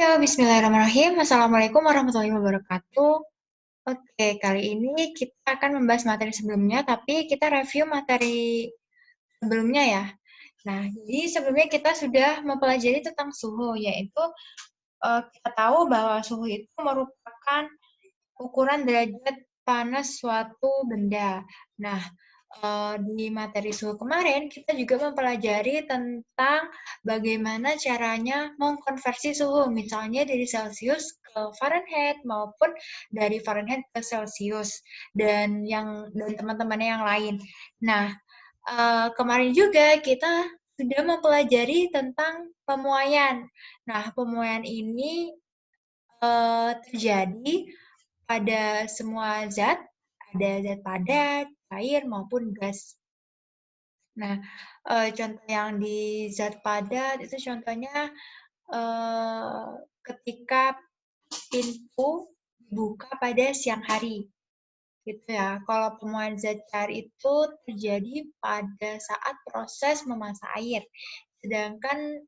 Ya, bismillahirrahmanirrahim. Assalamualaikum warahmatullahi wabarakatuh. Oke, kali ini kita akan membahas materi sebelumnya, tapi kita review materi sebelumnya ya. Nah, jadi sebelumnya kita sudah mempelajari tentang suhu, yaitu kita tahu bahwa suhu itu merupakan ukuran derajat panas suatu benda. Nah, di materi suhu kemarin kita juga mempelajari tentang bagaimana caranya mengkonversi suhu, misalnya dari Celcius ke Fahrenheit maupun dari Fahrenheit ke Celcius dan teman-temannya yang lain. Nah, kemarin juga kita sudah mempelajari tentang pemuaian. Nah, pemuaian ini terjadi pada semua zat, ada zat padat, cair, maupun gas. Nah, contoh yang di zat padat itu contohnya ketika pintu dibuka pada siang hari, gitu ya. Kalau pemuaian zat cair itu terjadi pada saat proses memasak air, sedangkan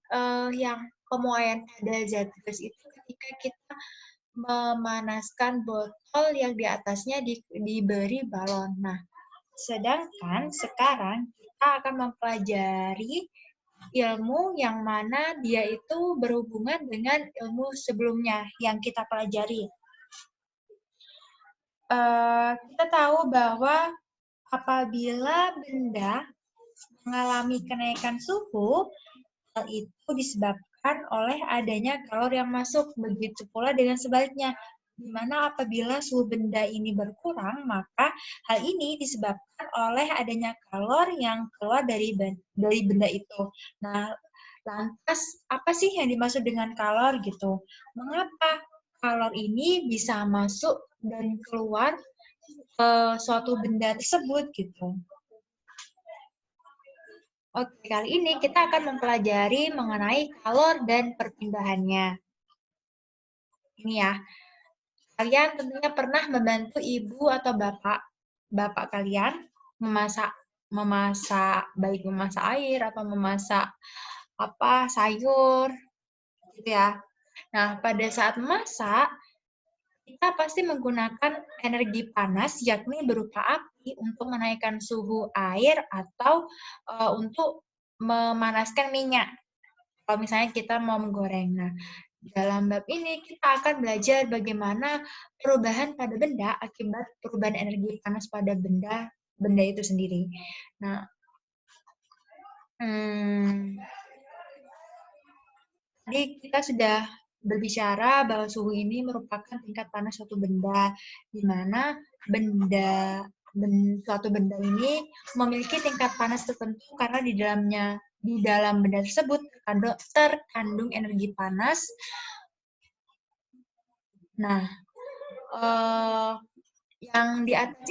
yang pemuaian pada zat gas itu ketika kita memanaskan botol yang di atasnya diberi balon. Nah, sedangkan sekarang kita akan mempelajari ilmu yang mana dia itu berhubungan dengan ilmu sebelumnya yang kita pelajari. Kita tahu bahwa apabila benda mengalami kenaikan suhu, hal itu disebabkan oleh adanya kalor yang masuk. Begitu pula dengan sebaliknya, di mana apabila suhu benda ini berkurang, maka hal ini disebabkan oleh adanya kalor yang keluar dari benda itu. Nah, lantas apa sih yang dimaksud dengan kalor gitu? Mengapa kalor ini bisa masuk dan keluar ke suatu benda tersebut gitu? Oke, kali ini kita akan mempelajari mengenai kalor dan perpindahannya. Ini ya, kalian tentunya pernah membantu ibu atau bapak kalian memasak baik memasak air atau memasak sayur, gitu ya. Nah, pada saat memasak, kita pasti menggunakan energi panas, yakni berupa api untuk menaikkan suhu air atau untuk memanaskan minyak. Kalau misalnya kita mau menggoreng. Nah, dalam bab ini kita akan belajar bagaimana perubahan pada benda akibat perubahan energi panas pada benda itu sendiri. Nah, tadi kita sudah berbicara bahwa suhu ini merupakan tingkat panas suatu benda, di mana suatu benda ini memiliki tingkat panas tertentu karena di dalam benda tersebut terkandung energi panas. Nah, yang di atas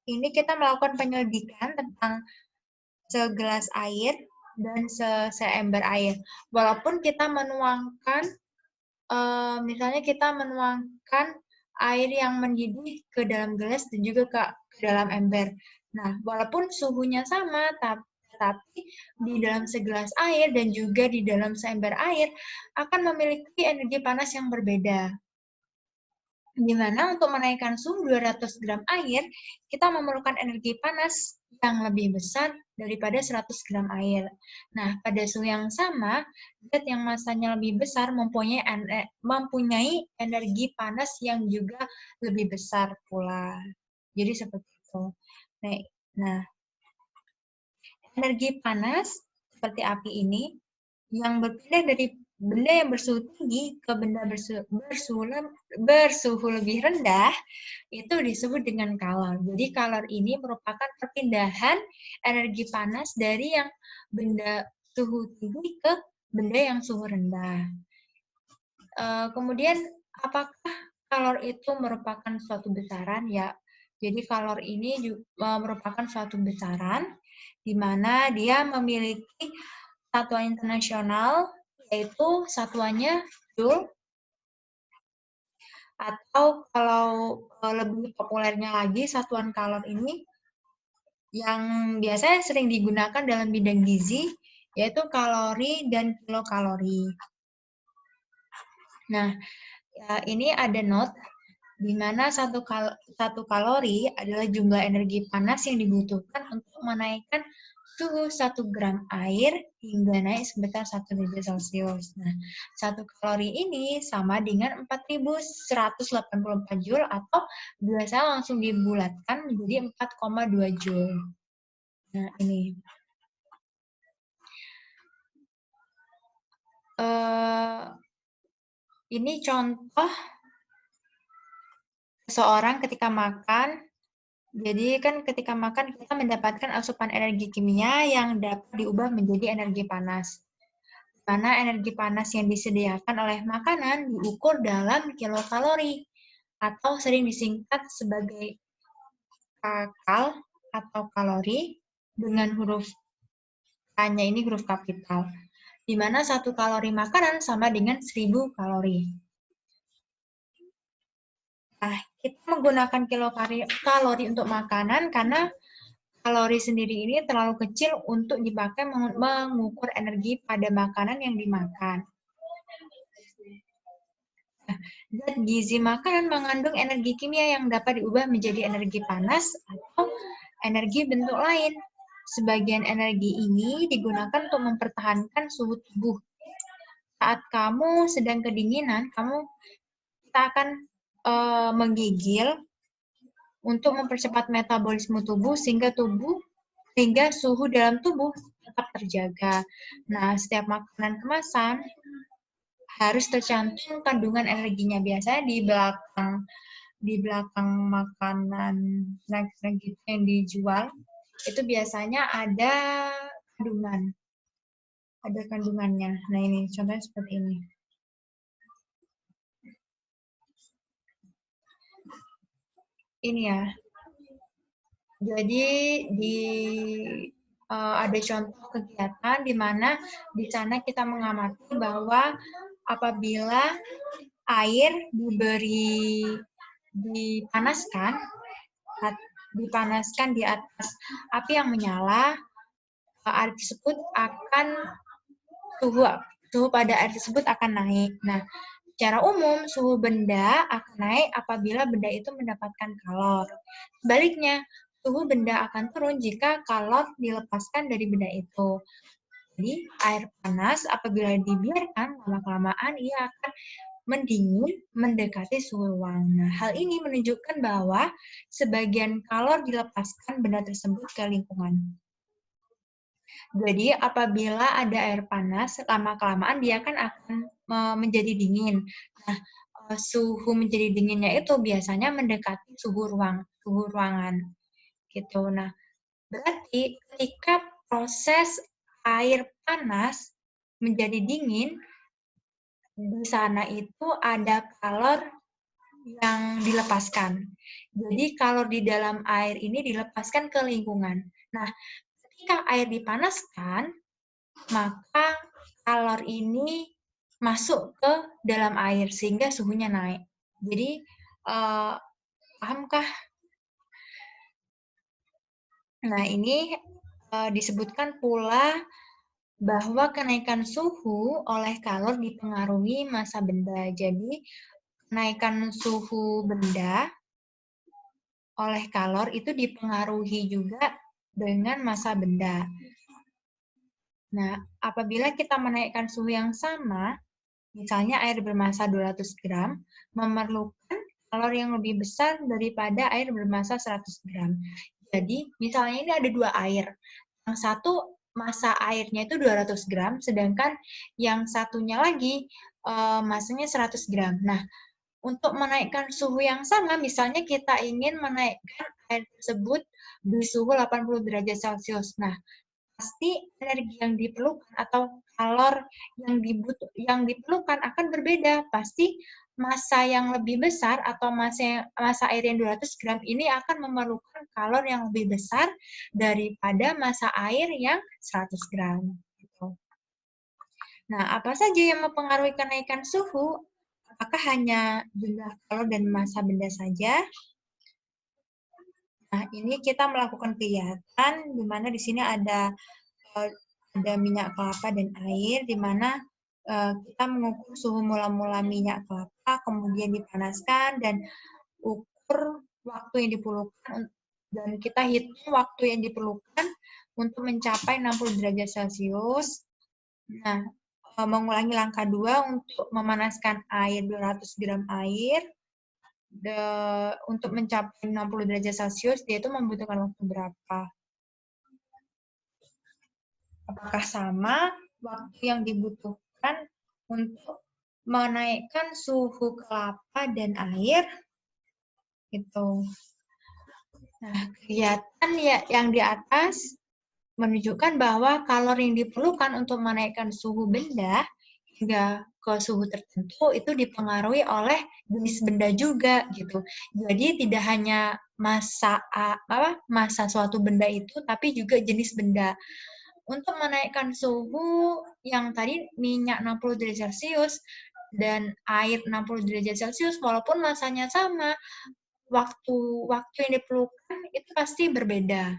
ini kita melakukan penyelidikan tentang segelas air dan seember air. Walaupun kita menuangkan, misalnya kita menuangkan air yang mendidih ke dalam gelas dan juga ke dalam ember. Nah, walaupun suhunya sama, tapi di dalam segelas air dan juga di dalam seember air akan memiliki energi panas yang berbeda. Di mana untuk menaikkan suhu 200 gram air, kita memerlukan energi panas yang lebih besar daripada 100 gram air. Nah, pada suhu yang sama, zat yang masanya lebih besar mempunyai energi panas yang juga lebih besar pula. Jadi seperti itu. Nah, energi panas seperti api ini yang berpindah dari benda yang bersuhu tinggi ke benda bersuhu lebih rendah itu disebut dengan kalor. Jadi kalor ini merupakan perpindahan energi panas dari yang benda suhu tinggi ke benda yang suhu rendah. Kemudian apakah kalor itu merupakan suatu besaran? Ya, jadi kalor ini juga merupakan suatu besaran di mana dia memiliki satuan internasional, yaitu satuannya Joule, atau kalau lebih populernya lagi satuan kalor ini yang biasanya sering digunakan dalam bidang gizi, yaitu kalori dan kilokalori. Nah, ini ada note di mana satu kalori adalah jumlah energi panas yang dibutuhkan untuk menaikkan suhu 1 gram air hingga naik sebesar 1 derajat Celcius. Nah, 1 kalori ini sama dengan 4.184 Joule atau biasa langsung dibulatkan menjadi 4,2 Joule. Nah, ini. Ini contoh seseorang ketika makan. Jadi kan ketika makan kita mendapatkan asupan energi kimia yang dapat diubah menjadi energi panas. Karena energi panas yang disediakan oleh makanan diukur dalam kilokalori atau sering disingkat sebagai kcal atau kalori dengan huruf K-nya ini huruf kapital. Di mana 1 kalori makanan sama dengan 1.000 kalori. Nah, kita menggunakan kilokalori untuk makanan karena kalori sendiri ini terlalu kecil untuk dipakai mengukur energi pada makanan yang dimakan. Nah, zat gizi makanan mengandung energi kimia yang dapat diubah menjadi energi panas atau energi bentuk lain. Sebagian energi ini digunakan untuk mempertahankan suhu tubuh. Saat kamu sedang kedinginan, kita akan menggigil untuk mempercepat metabolisme tubuh sehingga suhu dalam tubuh tetap terjaga. Nah, setiap makanan kemasan harus tercantum kandungan energinya. Biasanya di belakang makanan snack gitu yang dijual itu biasanya ada kandungannya. Nah, ini contohnya seperti ini. Ini ya. Jadi ada contoh kegiatan di mana di sana kita mengamati bahwa apabila air dipanaskan di atas api yang menyala, air tersebut suhu pada air tersebut akan naik. Nah, secara umum, suhu benda akan naik apabila benda itu mendapatkan kalor. Sebaliknya, suhu benda akan turun jika kalor dilepaskan dari benda itu. Jadi, air panas apabila dibiarkan lama-kelamaan, ia akan mendingin mendekati suhu ruang. Nah, hal ini menunjukkan bahwa sebagian kalor dilepaskan benda tersebut ke lingkungan. Jadi apabila ada air panas, lama-kelamaan dia kan akan menjadi dingin. Nah, suhu menjadi dinginnya itu biasanya mendekati suhu ruangan. Gitu. Nah, berarti ketika proses air panas menjadi dingin, di sana itu ada kalor yang dilepaskan. Jadi kalor di dalam air ini dilepaskan ke lingkungan. Nah, ketika air dipanaskan, maka kalor ini masuk ke dalam air sehingga suhunya naik. Jadi, pahamkah? Nah, ini disebutkan pula bahwa kenaikan suhu oleh kalor dipengaruhi massa benda. Jadi, kenaikan suhu benda oleh kalor itu dipengaruhi juga dengan massa benda. Nah, apabila kita menaikkan suhu yang sama, misalnya air bermassa 200 gram, memerlukan kalor yang lebih besar daripada air bermassa 100 gram. Jadi, misalnya ini ada 2 air. Yang satu massa airnya itu 200 gram, sedangkan yang satunya lagi massanya 100 gram. Nah, untuk menaikkan suhu yang sama, misalnya kita ingin menaikkan air tersebut di suhu 80 derajat Celcius. Nah, pasti energi yang diperlukan atau kalor yang diperlukan akan berbeda. Pasti massa yang lebih besar atau massa air yang 200 gram ini akan memerlukan kalor yang lebih besar daripada massa air yang 100 gram. Nah, apa saja yang mempengaruhi kenaikan suhu? Apakah hanya jumlah kalor dan massa benda saja? Nah, ini kita melakukan kegiatan di mana di sini ada minyak kelapa dan air, di mana kita mengukur suhu mula-mula minyak kelapa, kemudian dipanaskan dan ukur waktu yang diperlukan dan kita hitung waktu yang diperlukan untuk mencapai 60 derajat Celcius. Nah, mengulangi langkah 2 untuk memanaskan air 200 gram air. Untuk mencapai 60 derajat Celcius, dia itu membutuhkan waktu berapa? Apakah sama waktu yang dibutuhkan untuk menaikkan suhu kelapa dan air? Itu. Nah, kegiatan yang di atas menunjukkan bahwa kalori yang diperlukan untuk menaikkan suhu benda hingga ke suhu tertentu itu dipengaruhi oleh jenis benda juga gitu. Jadi tidak hanya massa suatu benda itu, tapi juga jenis benda. Untuk menaikkan suhu yang tadi minyak 60 derajat Celcius dan air 60 derajat Celcius, walaupun massanya sama, waktu yang diperlukan itu pasti berbeda.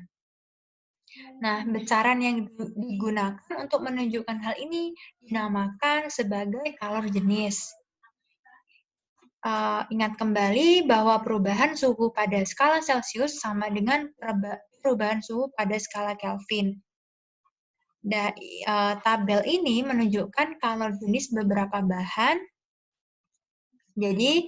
Nah, besaran yang digunakan untuk menunjukkan hal ini dinamakan sebagai kalor jenis. Ingat kembali bahwa perubahan suhu pada skala Celcius sama dengan perubahan suhu pada skala Kelvin. Tabel ini menunjukkan kalor jenis beberapa bahan. Jadi,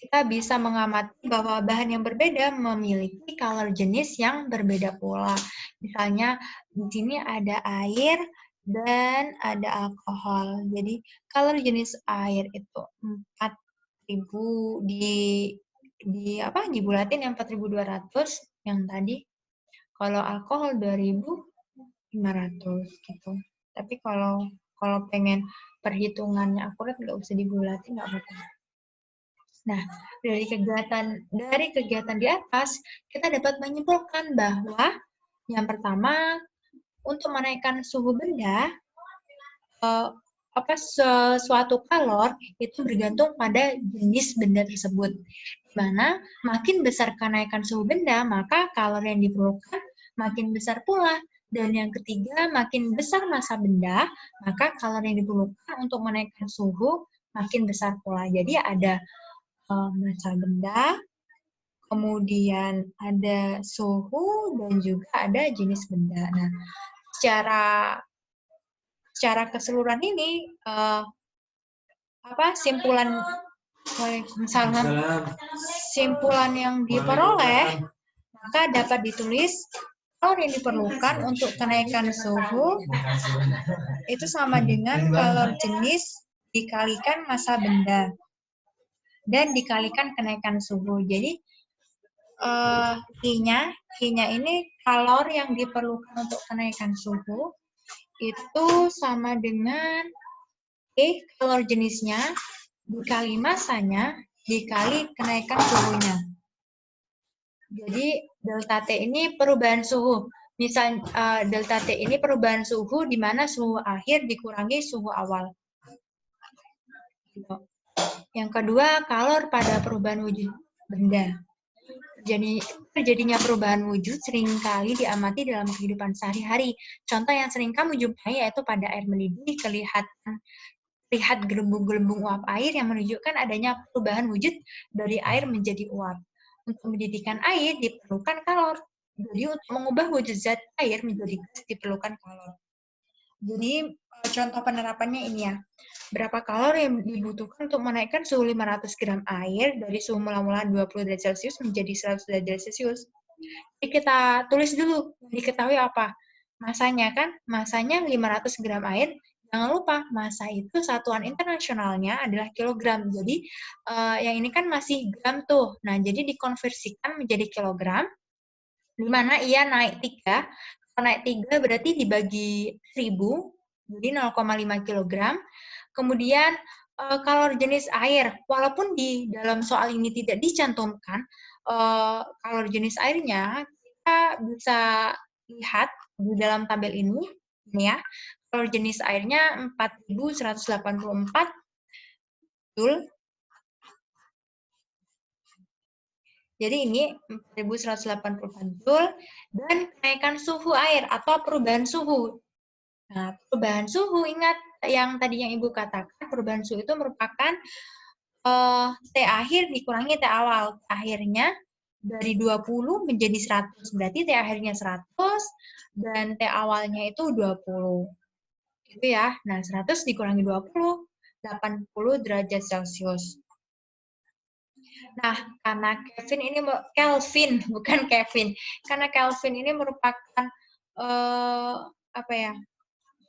kita bisa mengamati bahwa bahan yang berbeda memiliki kalor jenis yang berbeda pula. Misalnya, di sini ada air dan ada alkohol. Jadi, kalor jenis air itu 4.000 dibulatin yang 4.200 yang tadi. Kalau alkohol 2.500 gitu. Tapi kalau pengen perhitungannya akurat nggak usah dibulatin, nggak apa-apa. Nah, dari kegiatan di atas, kita dapat menyimpulkan bahwa yang pertama, untuk menaikkan suhu benda, suatu kalor itu bergantung pada jenis benda tersebut. Di mana makin besar kenaikan suhu benda, maka kalor yang diperlukan makin besar pula. Dan yang ketiga, makin besar massa benda, maka kalor yang diperlukan untuk menaikkan suhu makin besar pula. Jadi ada massa benda, kemudian ada suhu, dan juga ada jenis benda. Nah, secara keseluruhan ini, simpulan yang diperoleh, maka dapat ditulis kalor yang diperlukan untuk kenaikan suhu itu sama dengan kalor jenis dikalikan massa benda dan dikalikan kenaikan suhu. Jadi, I-nya ini kalor yang diperlukan untuk kenaikan suhu itu sama dengan kalor jenisnya dikali massanya dikali kenaikan suhunya. Jadi, delta T ini perubahan suhu. Misal, delta T ini perubahan suhu di mana suhu akhir dikurangi suhu awal. Yang kedua, kalor pada perubahan wujud benda. Terjadinya perubahan wujud seringkali diamati dalam kehidupan sehari-hari. Contoh yang sering kamu jumpai yaitu pada air mendidih, lihat gelembung-gelembung uap air yang menunjukkan adanya perubahan wujud dari air menjadi uap. Untuk mendidihkan air diperlukan kalor. Jadi untuk mengubah wujud zat air menjadi gas diperlukan kalor. Jadi contoh penerapannya ini ya. Berapa kalori yang dibutuhkan untuk menaikkan suhu 500 gram air dari suhu mula-mula 20 derajat Celcius menjadi 100 derajat Celcius. Jadi kita tulis dulu, diketahui apa? Masanya kan? Masanya 500 gram air. Jangan lupa, massa itu satuan internasionalnya adalah kilogram. Jadi yang ini kan masih gram tuh. Nah, jadi dikonversikan menjadi kilogram, di mana ia naik 3. Kalau naik 3 berarti dibagi 1000, jadi 0,5 kg. Kemudian kalor jenis air, walaupun di dalam soal ini tidak dicantumkan kalor jenis airnya, kita bisa lihat di dalam tabel ini ya. Kalor jenis airnya 4184 Joule. Jadi ini 4184 Joule dan kenaikan suhu air atau perubahan suhu. Nah, perubahan suhu ingat yang tadi yang Ibu katakan, perubahan suhu itu merupakan T akhir dikurangi T awal. T akhirnya dari 20 menjadi 100. Berarti T akhirnya 100 dan T awalnya itu 20. Gitu ya. Nah, 100 dikurangi 20, 80 derajat Celcius. Nah, karena Kelvin bukan Kevin. Karena Kelvin ini merupakan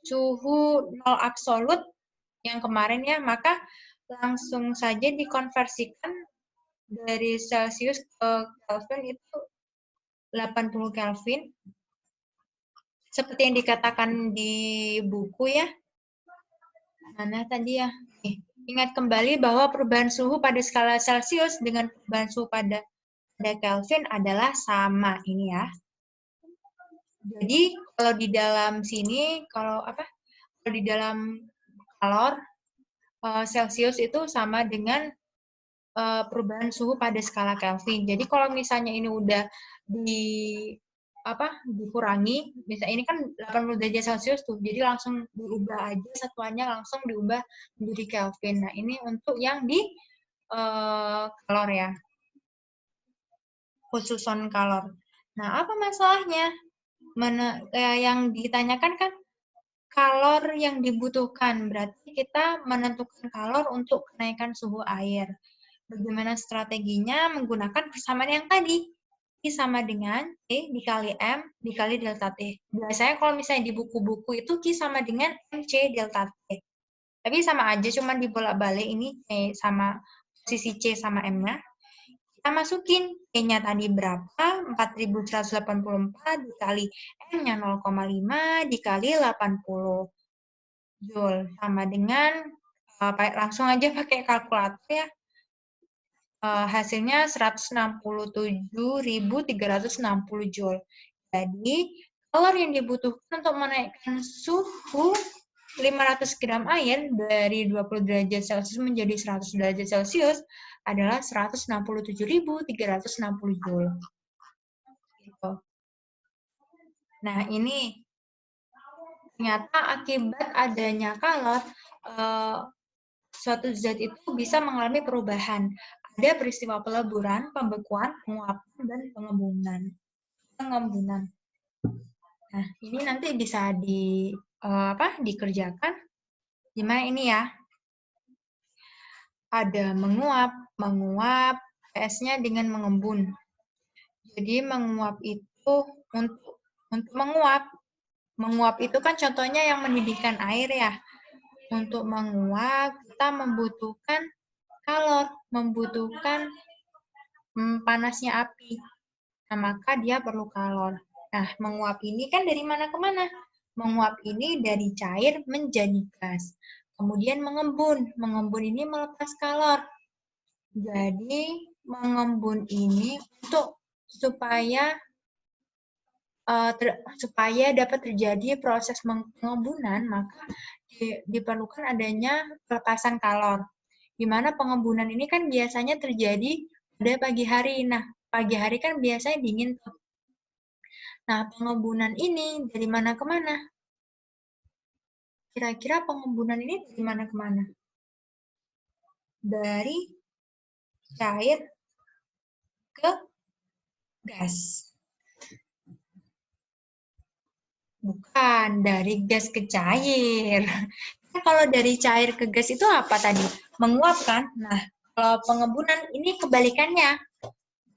suhu nol absolut yang kemarin ya, maka langsung saja dikonversikan dari Celcius ke Kelvin itu 80 Kelvin. Seperti yang dikatakan di buku ya. Mana tadi ya? Ingat kembali bahwa perubahan suhu pada skala Celcius dengan perubahan suhu pada Kelvin adalah sama ini ya. Jadi kalau di dalam sini, kalau di dalam kalor Celcius itu sama dengan perubahan suhu pada skala Kelvin. Jadi kalau misalnya ini udah dikurangi, misalnya ini kan 80 derajat Celcius tuh, jadi langsung diubah aja satuannya, langsung diubah menjadi Kelvin. Nah, ini untuk yang di kalor ya, khususon kalor. Nah, apa masalahnya? Yang ditanyakan kan kalor yang dibutuhkan, berarti kita menentukan kalor untuk kenaikan suhu air. Bagaimana strateginya? Menggunakan persamaan yang tadi. I sama dengan T dikali M dikali delta T. Biasanya kalau misalnya di buku-buku itu Q sama dengan MC delta T. Tapi sama aja, cuma dibolak-balik ini T sama posisi C sama M-nya. Kita masukin T-nya tadi berapa? 4184 dikali M-nya 0,5 dikali 80 Joule. Sama dengan, langsung aja pakai kalkulator ya. Hasilnya 167.360 Joule. Jadi, kalor yang dibutuhkan untuk menaikkan suhu 500 gram air dari 20 derajat Celcius menjadi 100 derajat Celcius adalah 167.360 Joule. Gitu. Nah, ini ternyata akibat adanya kalor, suatu zat itu bisa mengalami perubahan. Ada peristiwa peleburan, pembekuan, penguapan, dan pengembunan. Nah, ini nanti bisa dikerjakan. Gimana ini ya? Ada menguap, PS-nya dengan mengembun. Jadi menguap itu untuk menguap itu kan contohnya yang mendidihkan air ya. Untuk menguap kita membutuhkan kalor, membutuhkan panasnya api. Nah, maka dia perlu kalor. Nah, menguap ini kan dari mana ke mana? Menguap ini dari cair menjadi gas. Kemudian mengembun. Mengembun ini melepas kalor. Jadi, mengembun ini supaya dapat terjadi proses pengembunan, maka diperlukan adanya pelepasan kalor. Di mana pengembunan ini kan biasanya terjadi pada pagi hari. Nah, pagi hari kan biasanya dingin. Nah, pengembunan ini dari mana ke mana? Kira-kira pengembunan ini dari mana ke mana? Dari cair ke gas. Bukan, dari gas ke cair. Kalau dari cair ke gas itu apa tadi? Menguap kan? Nah, kalau pengembunan ini kebalikannya.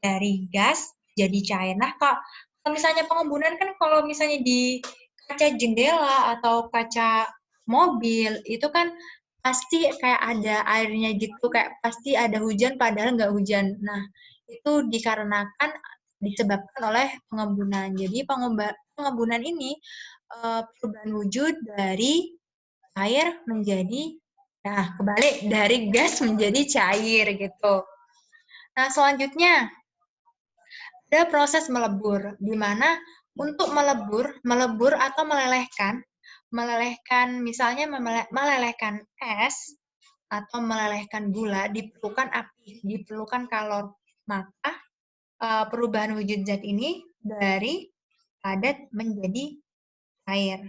Dari gas jadi cair. Nah, kalau misalnya pengembunan kan kalau misalnya di kaca jendela atau kaca mobil, itu kan pasti kayak ada airnya gitu, kayak pasti ada hujan padahal nggak hujan. Nah, itu dikarenakan disebabkan oleh pengembunan. Jadi pengembunan ini perubahan wujud dari air menjadi, kebalik, dari gas menjadi cair gitu. Nah, selanjutnya ada proses melebur, di mana untuk melebur atau melelehkan misalnya melelehkan es atau melelehkan gula diperlukan api, diperlukan kalor. Maka perubahan wujud zat ini dari padat menjadi air.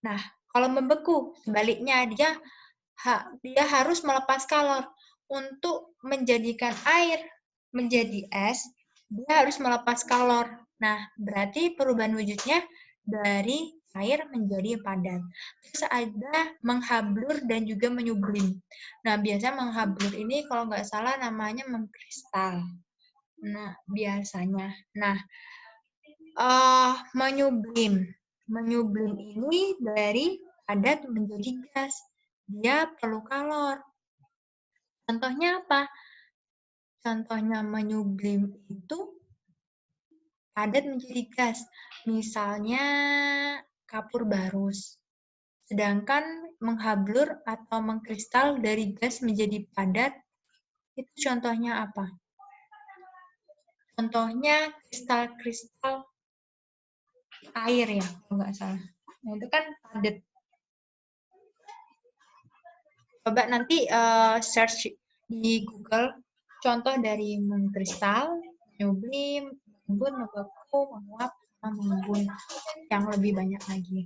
Nah, Kalau membeku, sebaliknya dia harus melepas kalor. Untuk menjadikan air menjadi es, dia harus melepas kalor. Nah, berarti perubahan wujudnya dari air menjadi padat. Terus ada menghablur dan juga menyublim. Nah, biasanya menghablur ini kalau nggak salah namanya mengkristal. Nah, biasanya. Nah, menyublim. Menyublim ini dari padat menjadi gas. Dia perlu kalor. Contohnya apa? Contohnya menyublim itu padat menjadi gas. Misalnya kapur barus. Sedangkan menghablur atau mengkristal dari gas menjadi padat, itu contohnya apa? Contohnya kristal-kristal air ya, kalau nggak salah. Nah, itu kan padat. Coba nanti search di Google contoh dari mengkristal, menyublim, mengembun, membeku, menguap, sama mengembun. Yang lebih banyak lagi.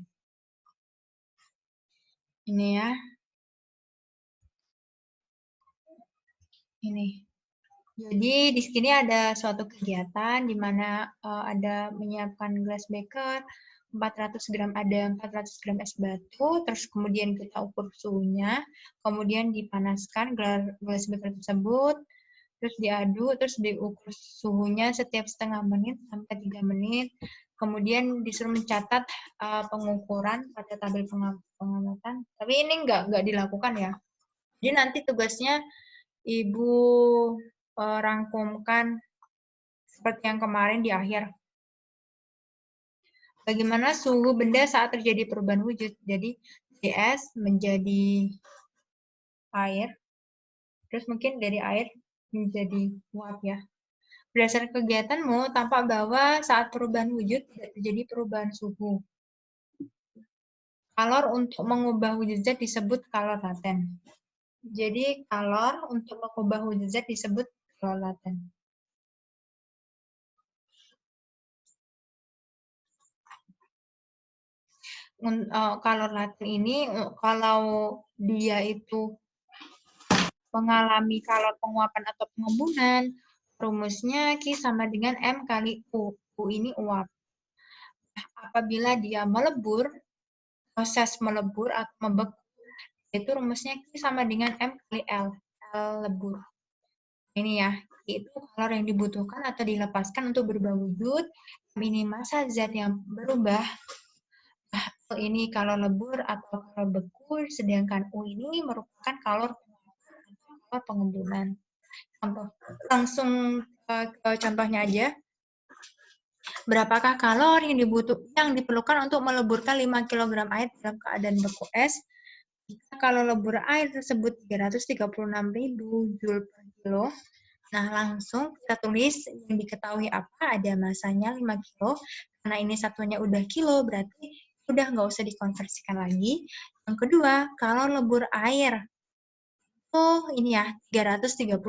Ini ya. Ini. Jadi di sini ada suatu kegiatan di mana ada menyiapkan glass beaker 400 gram, ada 400 gram es batu, terus kemudian kita ukur suhunya, kemudian dipanaskan glass beaker tersebut, terus diaduk, terus diukur suhunya setiap setengah menit sampai 3 menit, kemudian disuruh mencatat pengukuran pada tabel pengamatan. Tapi ini nggak dilakukan ya. Jadi nanti tugasnya Ibu rangkumkan seperti yang kemarin di akhir. Bagaimana suhu benda saat terjadi perubahan wujud. Jadi es menjadi air, terus mungkin dari air menjadi uap ya. Berdasarkan kegiatanmu, tampak bahwa saat perubahan wujud tidak terjadi perubahan suhu. Kalor untuk mengubah wujud zat disebut kalor laten. Jadi kalor untuk mengubah wujud zat disebut kalor laten. Kalor laten ini kalau dia itu mengalami kalor penguapan atau pengembunan, rumusnya Q sama dengan M kali U. U ini uap. Apabila dia melebur, proses melebur atau membeku, itu rumusnya Q sama dengan M kali L. L lebur. Ini ya, itu kalor yang dibutuhkan atau dilepaskan untuk berubah wujud. Ini massa zat yang berubah. Ini kalor lebur atau kalor beku, sedangkan U ini merupakan kalor pengembunan. Contoh, langsung ke contohnya aja. Berapakah kalor yang diperlukan untuk meleburkan 5 kg air dalam keadaan beku es? Jika kalor lebur air tersebut 336.000 Joule per kilo, nah langsung kita tulis yang diketahui apa, ada masanya 5 kilo, karena ini satunya udah kilo, berarti udah nggak usah dikonversikan lagi. Yang kedua, kalor lebur air. Oh, ini ya, 336.000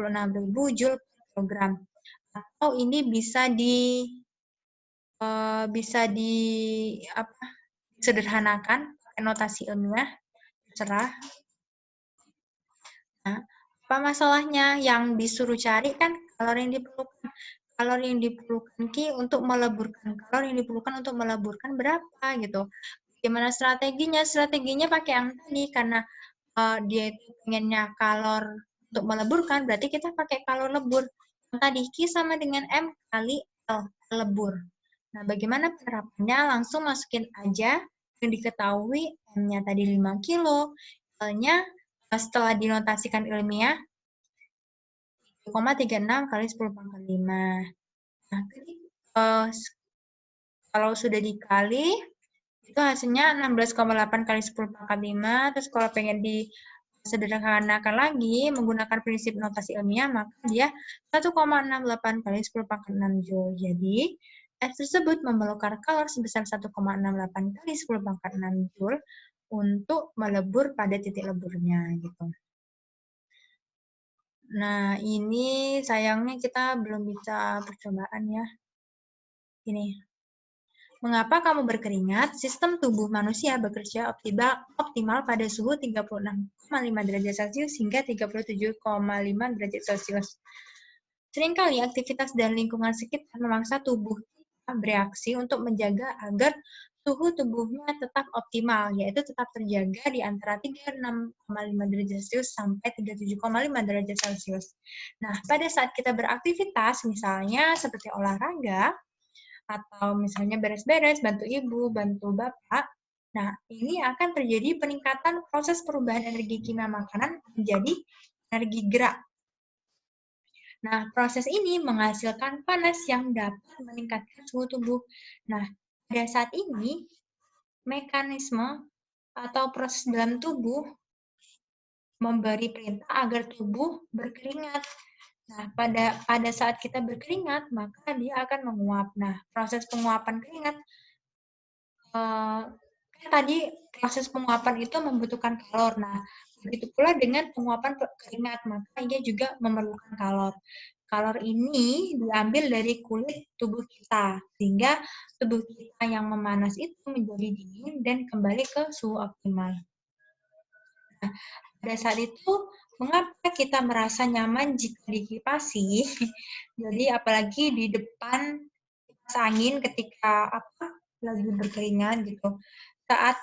Joule per kilogram. Atau ini bisa sederhanakan pakai notasi ilmiah, terserah. Nah, apa masalahnya? Yang disuruh cari kan kalori yang diperlukan. Kalori yang diperlukan untuk meleburkan. Kalori yang diperlukan untuk meleburkan berapa gitu. Gimana strateginya? Strateginya pakai yang tadi karena dia itu pengennya kalor untuk meleburkan, berarti kita pakai kalor lebur. Yang tadi Q sama dengan M kali L, lebur. Nah, bagaimana penerapannya? Langsung masukin aja yang diketahui, M-nya tadi 5 kilo, L-nya setelah dinotasikan ilmiah, 1,36 kali 10 pangkat 5. Nah, kalau sudah dikali, itu hasilnya 16,8 kali 10 pangkat 5. Terus kalau pengen disederhanakan lagi, menggunakan prinsip notasi ilmiah, maka dia 1,68 kali 10 pangkat 6 Joule. Jadi, es tersebut memerlukan kalor sebesar 1,68 kali 10 pangkat 6 Joule untuk melebur pada titik leburnya. Gitu. Nah, ini sayangnya kita belum bisa percobaan ya. Ini. Mengapa kamu berkeringat? Sistem tubuh manusia bekerja optimal pada suhu 36,5 derajat Celcius hingga 37,5 derajat Celcius. Seringkali aktivitas dan lingkungan sekitar memaksa tubuh kita bereaksi untuk menjaga agar suhu tubuhnya tetap optimal, yaitu tetap terjaga di antara 36,5 derajat Celcius sampai 37,5 derajat Celcius. Nah, pada saat kita beraktivitas, misalnya seperti olahraga, atau misalnya beres-beres, bantu ibu, bantu bapak, nah ini akan terjadi peningkatan proses perubahan energi kimia makanan menjadi energi gerak. Nah, proses ini menghasilkan panas yang dapat meningkatkan suhu tubuh. Nah, pada saat ini, mekanisme atau proses dalam tubuh memberi perintah agar tubuh berkeringat. Nah, pada saat kita berkeringat, maka dia akan menguap. Nah, proses penguapan keringat, tadi proses penguapan itu membutuhkan kalor. Nah, begitu pula dengan penguapan keringat, maka dia juga memerlukan kalor. Kalor ini diambil dari kulit tubuh kita, sehingga tubuh kita yang memanas itu menjadi dingin dan kembali ke suhu optimal. Nah, pada saat itu, mengapa kita merasa nyaman jika dikipasi? Jadi, apalagi di depan kipas angin ketika lagi berkeringat gitu. Saat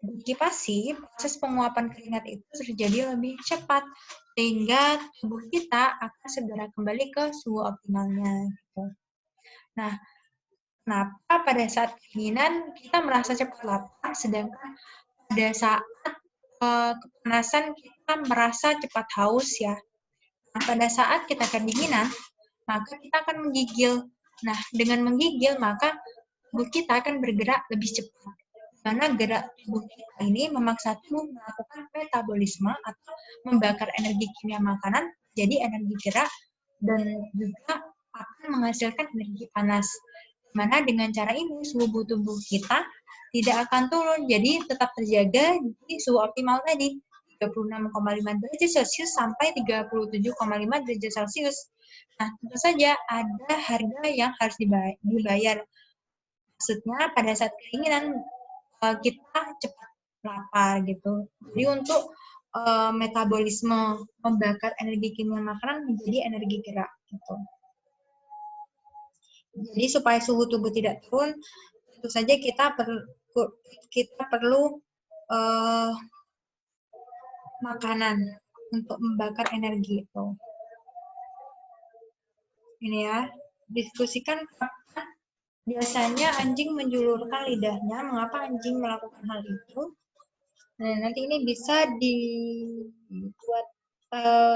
dikipasi, proses penguapan keringat itu terjadi lebih cepat, sehingga tubuh kita akan segera kembali ke suhu optimalnya. Gitu. Nah, kenapa pada saat kedinginan kita merasa cepat lapar, sedangkan pada saat kepanasan kita merasa cepat haus ya. Nah, pada saat kita kedinginan, maka kita akan menggigil. Nah, dengan menggigil, maka tubuh kita akan bergerak lebih cepat. Karena gerak tubuh kita ini memaksa tubuh melakukan metabolisme atau membakar energi kimia makanan jadi energi gerak dan juga akan menghasilkan energi panas. Dimana dengan cara ini suhu tubuh kita tidak akan turun, jadi tetap terjaga di suhu optimal tadi 36,5 derajat Celcius sampai 37,5 derajat Celcius. Nah, tentu saja ada harga yang harus dibayar. Maksudnya pada saat keinginan kita cepat lapar gitu. Jadi untuk metabolisme membakar energi kimia makanan menjadi energi gerak gitu. Jadi supaya suhu tubuh tidak turun, tentu saja kita perlu makanan untuk membakar energi itu. Ini ya, diskusikan kapan biasanya anjing menjulurkan lidahnya, mengapa anjing melakukan hal itu. Nah, nanti ini bisa dibuat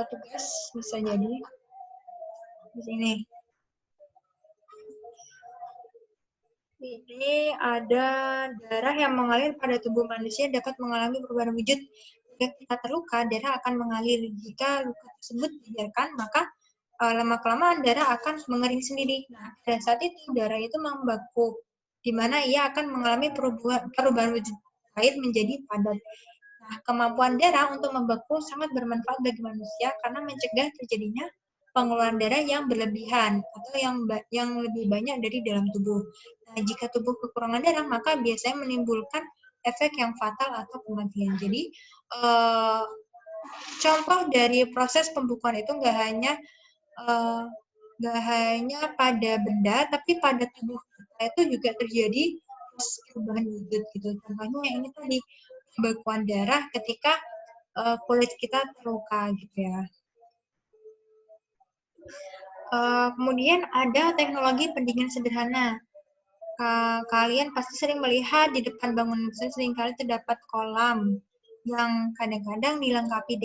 tugas, bisa jadi di sini. Ini ada darah yang mengalir pada tubuh manusia dapat mengalami perubahan wujud. Jika kita terluka, darah akan mengalir. Jika luka tersebut dibiarkan, maka lama-kelamaan darah akan mengering sendiri. Nah, pada saat itu darah itu membeku, di mana ia akan mengalami perubahan wujud air menjadi padat. Nah, kemampuan darah untuk membeku sangat bermanfaat bagi manusia karena mencegah terjadinya pengeluaran darah yang berlebihan atau yang lebih banyak dari dalam tubuh. Nah, jika tubuh kekurangan darah, maka biasanya menimbulkan efek yang fatal atau kematian. Jadi, contoh dari proses pembekuan itu nggak hanya pada benda, tapi pada tubuh kita itu juga terjadi perubahan wujud gitu. Contohnya ini tadi pembekuan darah ketika kulit kita terluka gitu ya. Kemudian ada teknologi pendingin sederhana. Kalian pasti sering melihat di depan bangunan seringkali terdapat kolam yang kadang-kadang dilengkapi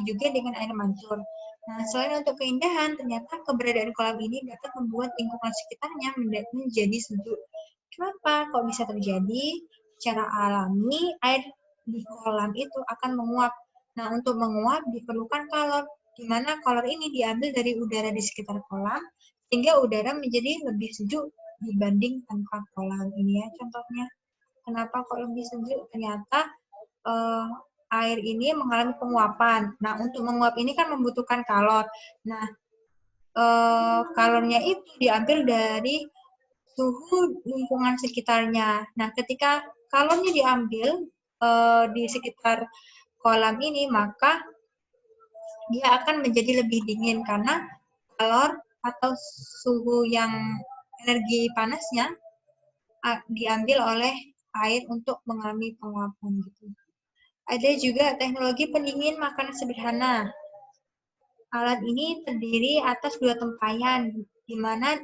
juga dengan air mancur. Nah, selain untuk keindahan, ternyata keberadaan kolam ini dapat membuat lingkungan sekitarnya menjadi sejuk. Kenapa? Kok bisa terjadi? Secara alami, air di kolam itu akan menguap. Nah, untuk menguap diperlukan kalor, di mana kalor ini diambil dari udara di sekitar kolam, sehingga udara menjadi lebih sejuk dibanding tanpa kolam. Ini ya contohnya. Kenapa kok lebih sejuk? Ternyata air ini mengalami penguapan. Nah, untuk menguap ini kan membutuhkan kalor. Nah, kalornya itu diambil dari suhu lingkungan sekitarnya. Nah, ketika kalornya diambil di sekitar kolam ini, maka dia akan menjadi lebih dingin karena kalor atau suhu yang energi panasnya diambil oleh air untuk mengalami penguapan gitu. Ada juga teknologi pendingin makanan sederhana. Alat ini terdiri atas 2 tempayan, di mana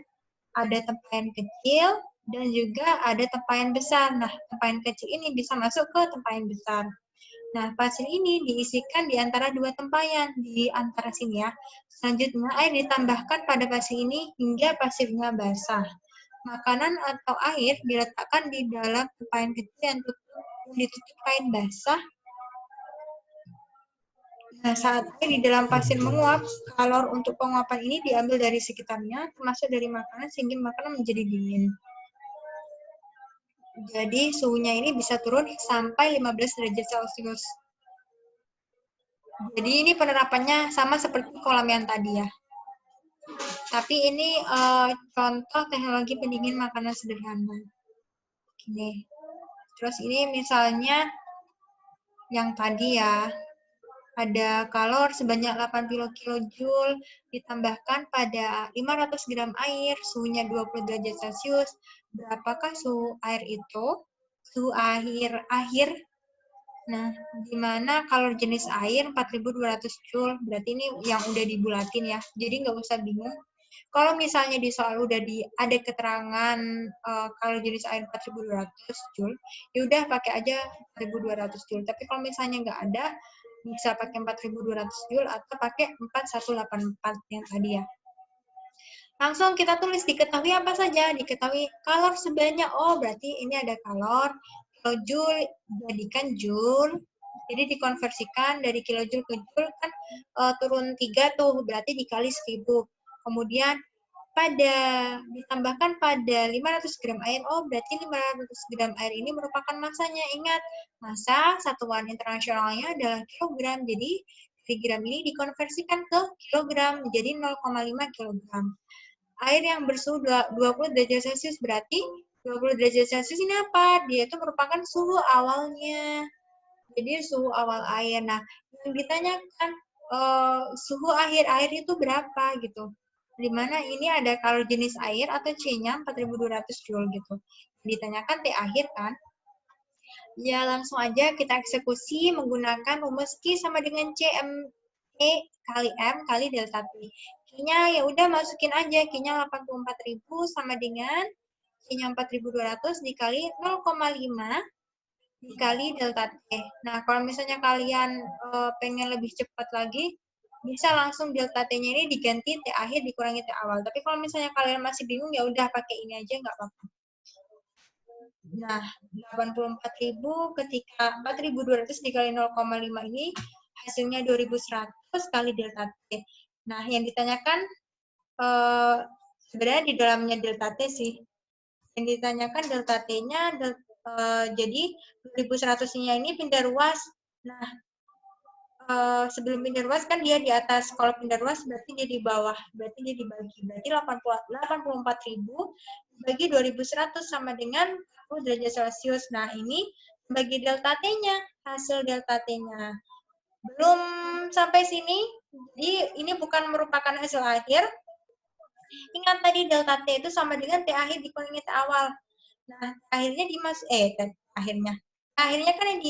ada tempayan kecil dan juga ada tempayan besar. Nah, tempayan kecil ini bisa masuk ke tempayan besar. Nah, pasir ini diisikan di antara 2 tempayan, di antara sini ya. Selanjutnya, air ditambahkan pada pasir ini hingga pasirnya basah. Makanan atau air diletakkan di dalam tempayan kecil yang ditutup kain basah. Nah, saat air di dalam pasir menguap, kalor untuk penguapan ini diambil dari sekitarnya, termasuk dari makanan, sehingga makanan menjadi dingin. Jadi, suhunya ini bisa turun sampai 15 derajat Celcius. Jadi, ini penerapannya sama seperti kolam yang tadi ya. Tapi ini contoh teknologi pendingin makanan sederhana. Gini. Terus ini misalnya yang tadi ya. Ada kalor sebanyak 80 kJ ditambahkan pada 500 gram air, suhunya 20 derajat Celcius. Berapakah suhu air itu? Suhu akhir. Nah, di mana kalor jenis air 4.200 Joule, berarti ini yang udah dibulatin ya. Jadi nggak usah bingung. Kalau misalnya di soal udah ada keterangan kalor jenis air 4.200 Joule, ya udah pakai aja 4.200 Joule. Tapi kalau misalnya nggak ada, bisa pakai 4.200 Joule atau pakai 4184 yang tadi ya. Langsung kita tulis diketahui apa saja? Diketahui kalor sebanyak, berarti ini ada kalor, kilojoule, jadikan joule, jadi dikonversikan dari kilojoule ke joule kan turun 3 tuh, berarti dikali 1000. Kemudian ditambahkan pada 500 gram air, berarti 500 gram air ini merupakan masanya. Ingat, massa satuan internasionalnya adalah kilogram, jadi dari gram ini dikonversikan ke kilogram, menjadi 0,5 kilogram. Air yang bersuhu 20 derajat Celcius, berarti 20 derajat Celcius ini apa? Dia itu merupakan suhu awalnya. Jadi suhu awal air. Nah, yang ditanyakan suhu akhir air itu berapa gitu. Dimana ini ada kalor jenis air atau C-nya 4.200 Joule gitu. Ditanyakan T akhir kan. Ya langsung aja kita eksekusi menggunakan rumus Q sama dengan E kali M kali delta T. Q-nya ya udah masukin aja, Q-nya 84.000 sama dengan Q-nya 4.200 dikali 0,5 dikali delta T. Nah, kalau misalnya kalian pengen lebih cepat lagi, bisa langsung delta T-nya ini diganti T akhir dikurangi T awal. Tapi kalau misalnya kalian masih bingung, ya udah pakai ini aja, nggak apa-apa. Nah, 84.000 ketika 4.200 dikali 0,5 ini, hasilnya 2.100 kali delta T. Nah, yang ditanyakan sebenarnya di dalamnya delta T sih. Yang ditanyakan delta T-nya, jadi 2.100-nya ini pindah ruas. Nah, sebelum pindah ruas kan dia di atas. Kalau pindah ruas berarti dia di bawah. Berarti dia dibagi. Berarti 84.000 dibagi 2.100 sama dengan 40 derajat Celcius. Nah, ini bagi delta T-nya. Hasil delta T-nya. Belum sampai sini. Jadi, ini bukan merupakan hasil akhir. Ingat tadi delta T itu sama dengan T akhir dikurangi T awal. Nah, akhirnya akhirnya kan yang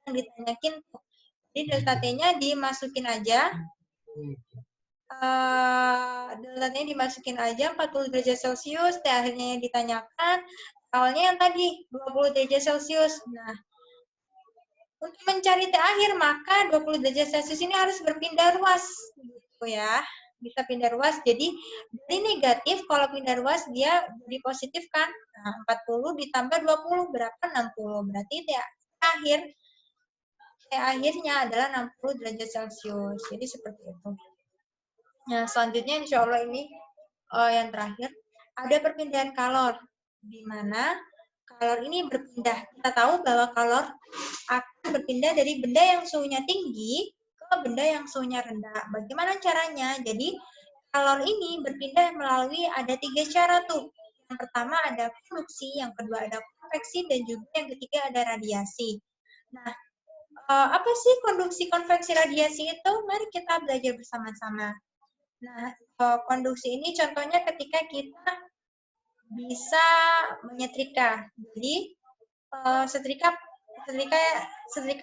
ditanyakin tuh. Jadi delta T-nya dimasukin aja. Delta T-nya dimasukin aja 40 derajat Celcius, T akhirnya yang ditanyakan awalnya yang tadi 20 derajat Celcius. Nah, untuk mencari T akhir maka 20 derajat Celcius ini harus berpindah ruas gitu ya. Bisa pindah ruas, jadi dari negatif kalau pindah ruas dia jadi positif kan. Nah, 40 ditambah 20 berapa? 60. Berarti T akhirnya adalah 60 derajat Celcius. Jadi seperti itu. Nah, selanjutnya insya Allah ini yang terakhir ada perpindahan kalor, di mana kalor ini berpindah. Kita tahu bahwa kalor akan berpindah dari benda yang suhunya tinggi ke benda yang suhunya rendah. Bagaimana caranya? Jadi kalor ini berpindah melalui ada 3 cara tuh. Yang pertama ada konduksi, yang kedua ada konveksi, dan juga yang ketiga ada radiasi. Nah, apa sih konduksi, konveksi, radiasi itu? Mari kita belajar bersama-sama. Nah, konduksi ini contohnya ketika kita bisa menyetrika. Jadi, setrika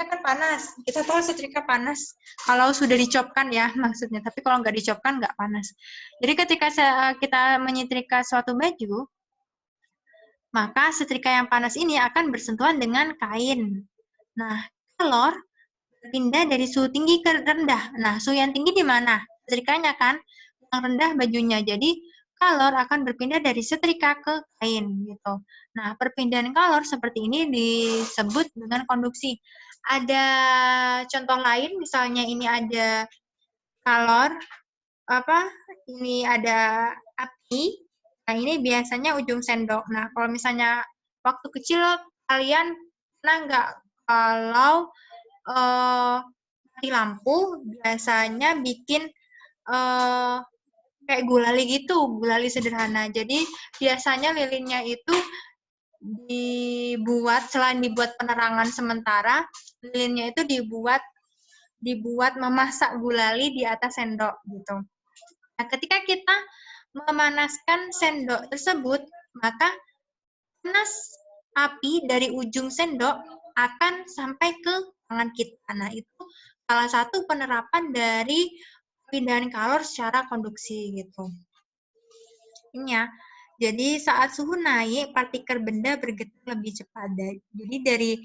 kan panas. Kita tahu setrika panas kalau sudah dicopkan ya maksudnya. Tapi kalau nggak dicopkan nggak panas. Jadi ketika kita menyetrika suatu baju, maka setrika yang panas ini akan bersentuhan dengan kain. Nah, kalor berpindah dari suhu tinggi ke rendah. Nah, suhu yang tinggi di mana? Setrikanya kan, yang rendah bajunya. Jadi, kalor akan berpindah dari setrika ke kain gitu. Nah, perpindahan kalor seperti ini disebut dengan konduksi. Ada contoh lain, misalnya ini ada kalor, ini ada api. Nah, ini biasanya ujung sendok. Nah, kalau misalnya waktu kecil kalian pernah nggak kalau mati lampu biasanya bikin kayak gulali gitu, gulali sederhana. Jadi biasanya lilinnya itu selain dibuat penerangan sementara, lilinnya itu dibuat memasak gulali di atas sendok gitu. Nah, ketika kita memanaskan sendok tersebut, maka panas api dari ujung sendok akan sampai ke tangan kita. Nah, itu salah satu penerapan dari perpindahan kalor secara konduksi gitu. Ini ya. Jadi saat suhu naik, partikel benda bergetar lebih cepat. Jadi dari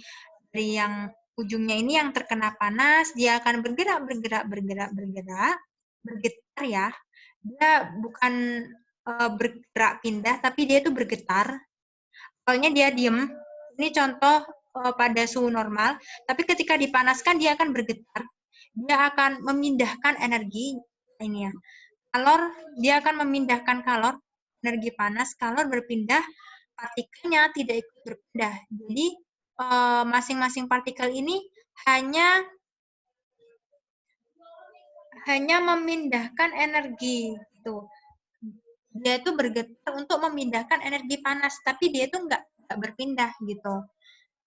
yang ujungnya ini yang terkena panas, dia akan bergerak bergetar ya. Dia bukan bergerak pindah, tapi dia itu bergetar. Awalnya dia diem. Ini contoh pada suhu normal, tapi ketika dipanaskan dia akan bergetar. Dia akan memindahkan energi ini ya. Kalor, dia akan memindahkan kalor, energi panas, kalor berpindah, partikelnya tidak ikut berpindah. Jadi masing-masing partikel ini hanya memindahkan energi gitu. Dia itu bergetar untuk memindahkan energi panas, tapi dia itu nggak berpindah gitu.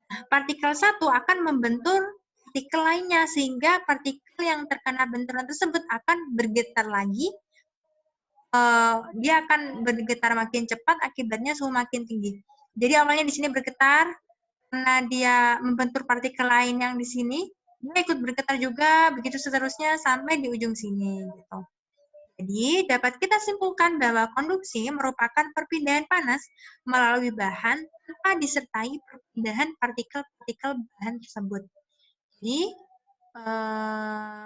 Nah, partikel satu akan membentur partikel lainnya, sehingga partikel yang terkena benturan tersebut akan bergetar lagi. Dia akan bergetar makin cepat, akibatnya suhu makin tinggi. Jadi awalnya di sini bergetar, karena dia membentur partikel lain yang di sini, dia ikut bergetar juga, begitu seterusnya sampai di ujung sini. Gitu. Jadi dapat kita simpulkan bahwa konduksi merupakan perpindahan panas melalui bahan tanpa disertai perpindahan partikel-partikel bahan tersebut. Jadi,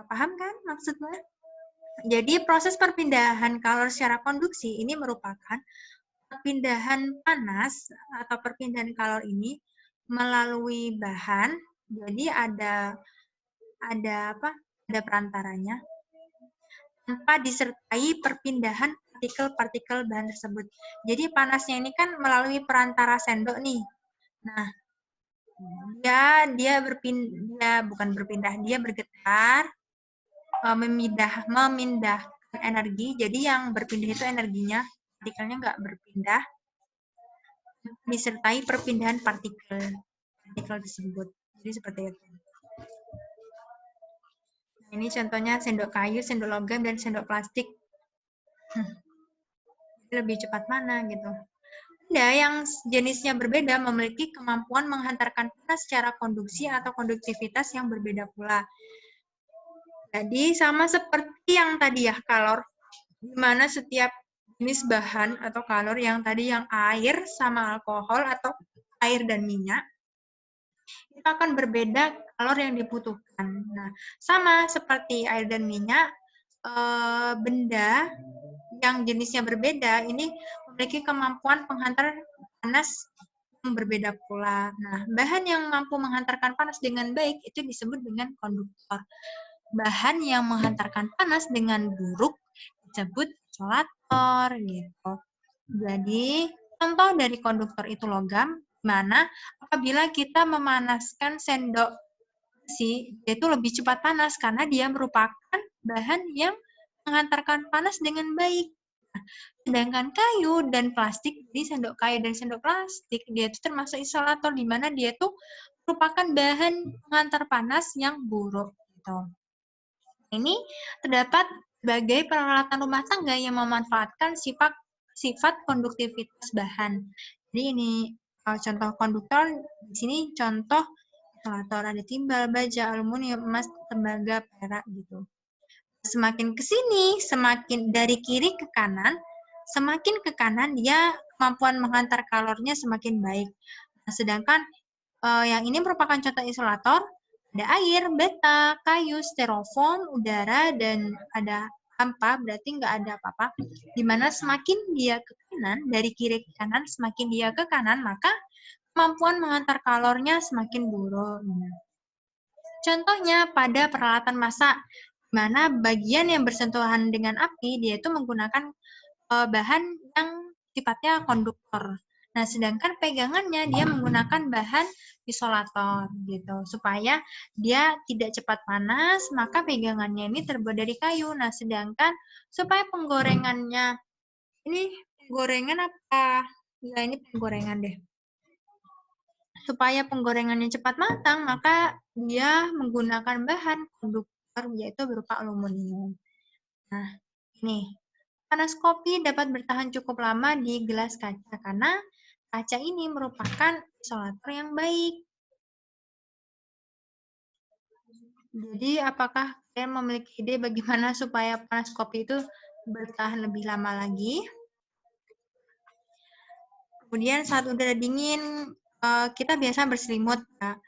paham kan maksudnya? Jadi proses perpindahan kalor secara konduksi ini merupakan perpindahan panas atau perpindahan kalor ini melalui bahan. Jadi ada perantaranya tanpa disertai perpindahan partikel-partikel bahan tersebut. Jadi panasnya ini kan melalui perantara sendok nih. Nah, dia bergetar, memindahkan energi. Jadi yang berpindah itu energinya, partikelnya nggak berpindah, disertai perpindahan partikel tersebut. Jadi seperti itu. Nah, ini contohnya sendok kayu, sendok logam, dan sendok plastik. Lebih cepat mana gitu. Benda yang jenisnya berbeda memiliki kemampuan menghantarkan panas secara konduksi atau konduktivitas yang berbeda pula. Jadi sama seperti yang tadi ya, kalor, di mana setiap jenis bahan atau kalor yang tadi yang air sama alkohol atau air dan minyak, itu akan berbeda kalor yang dibutuhkan. Nah, sama seperti air dan minyak, benda yang jenisnya berbeda ini memiliki kemampuan penghantar panas yang berbeda pula. Nah, bahan yang mampu menghantarkan panas dengan baik itu disebut dengan konduktor. Bahan yang menghantarkan panas dengan buruk disebut isolator gitu. Jadi, contoh dari konduktor itu logam, mana apabila kita memanaskan sendok besi, dia itu lebih cepat panas karena dia merupakan bahan yang menghantarkan panas dengan baik. Sedangkan kayu dan plastik, jadi sendok kayu dan sendok plastik, dia itu termasuk isolator, di mana dia tuh merupakan bahan pengantar panas yang buruk. Gitu. Ini terdapat sebagai peralatan rumah tangga yang memanfaatkan sifat konduktivitas bahan. Jadi ini contoh konduktor, di sini contoh isolator, ada timbal, baja, aluminium, emas, tembaga, perak gitu. Semakin ke sini, semakin dari kiri ke kanan, semakin ke kanan dia kemampuan menghantar kalornya semakin baik. Nah, sedangkan yang ini merupakan contoh isolator, ada air, beta, kayu, styrofoam, udara, dan ada hampa, berarti nggak ada apa-apa. Dimana semakin dia ke kanan, dari kiri ke kanan, semakin dia ke kanan, maka kemampuan mengantar kalornya semakin buruk. Contohnya pada peralatan masak, di mana bagian yang bersentuhan dengan api, dia itu menggunakan bahan yang sifatnya konduktor. Nah, sedangkan pegangannya dia menggunakan bahan isolator gitu. Supaya dia tidak cepat panas, maka pegangannya ini terbuat dari kayu. Nah, sedangkan supaya penggorengannya ini gorengan apa? Ya, ini penggorengan deh. Supaya penggorengannya cepat matang, maka dia menggunakan bahan konduktor yaitu berupa aluminium. Nah, ini panas kopi dapat bertahan cukup lama di gelas kaca karena kaca ini merupakan isolator yang baik. Jadi, apakah kalian memiliki ide bagaimana supaya panas kopi itu bertahan lebih lama lagi? Kemudian saat udara dingin, kita biasa berselimut. Ya.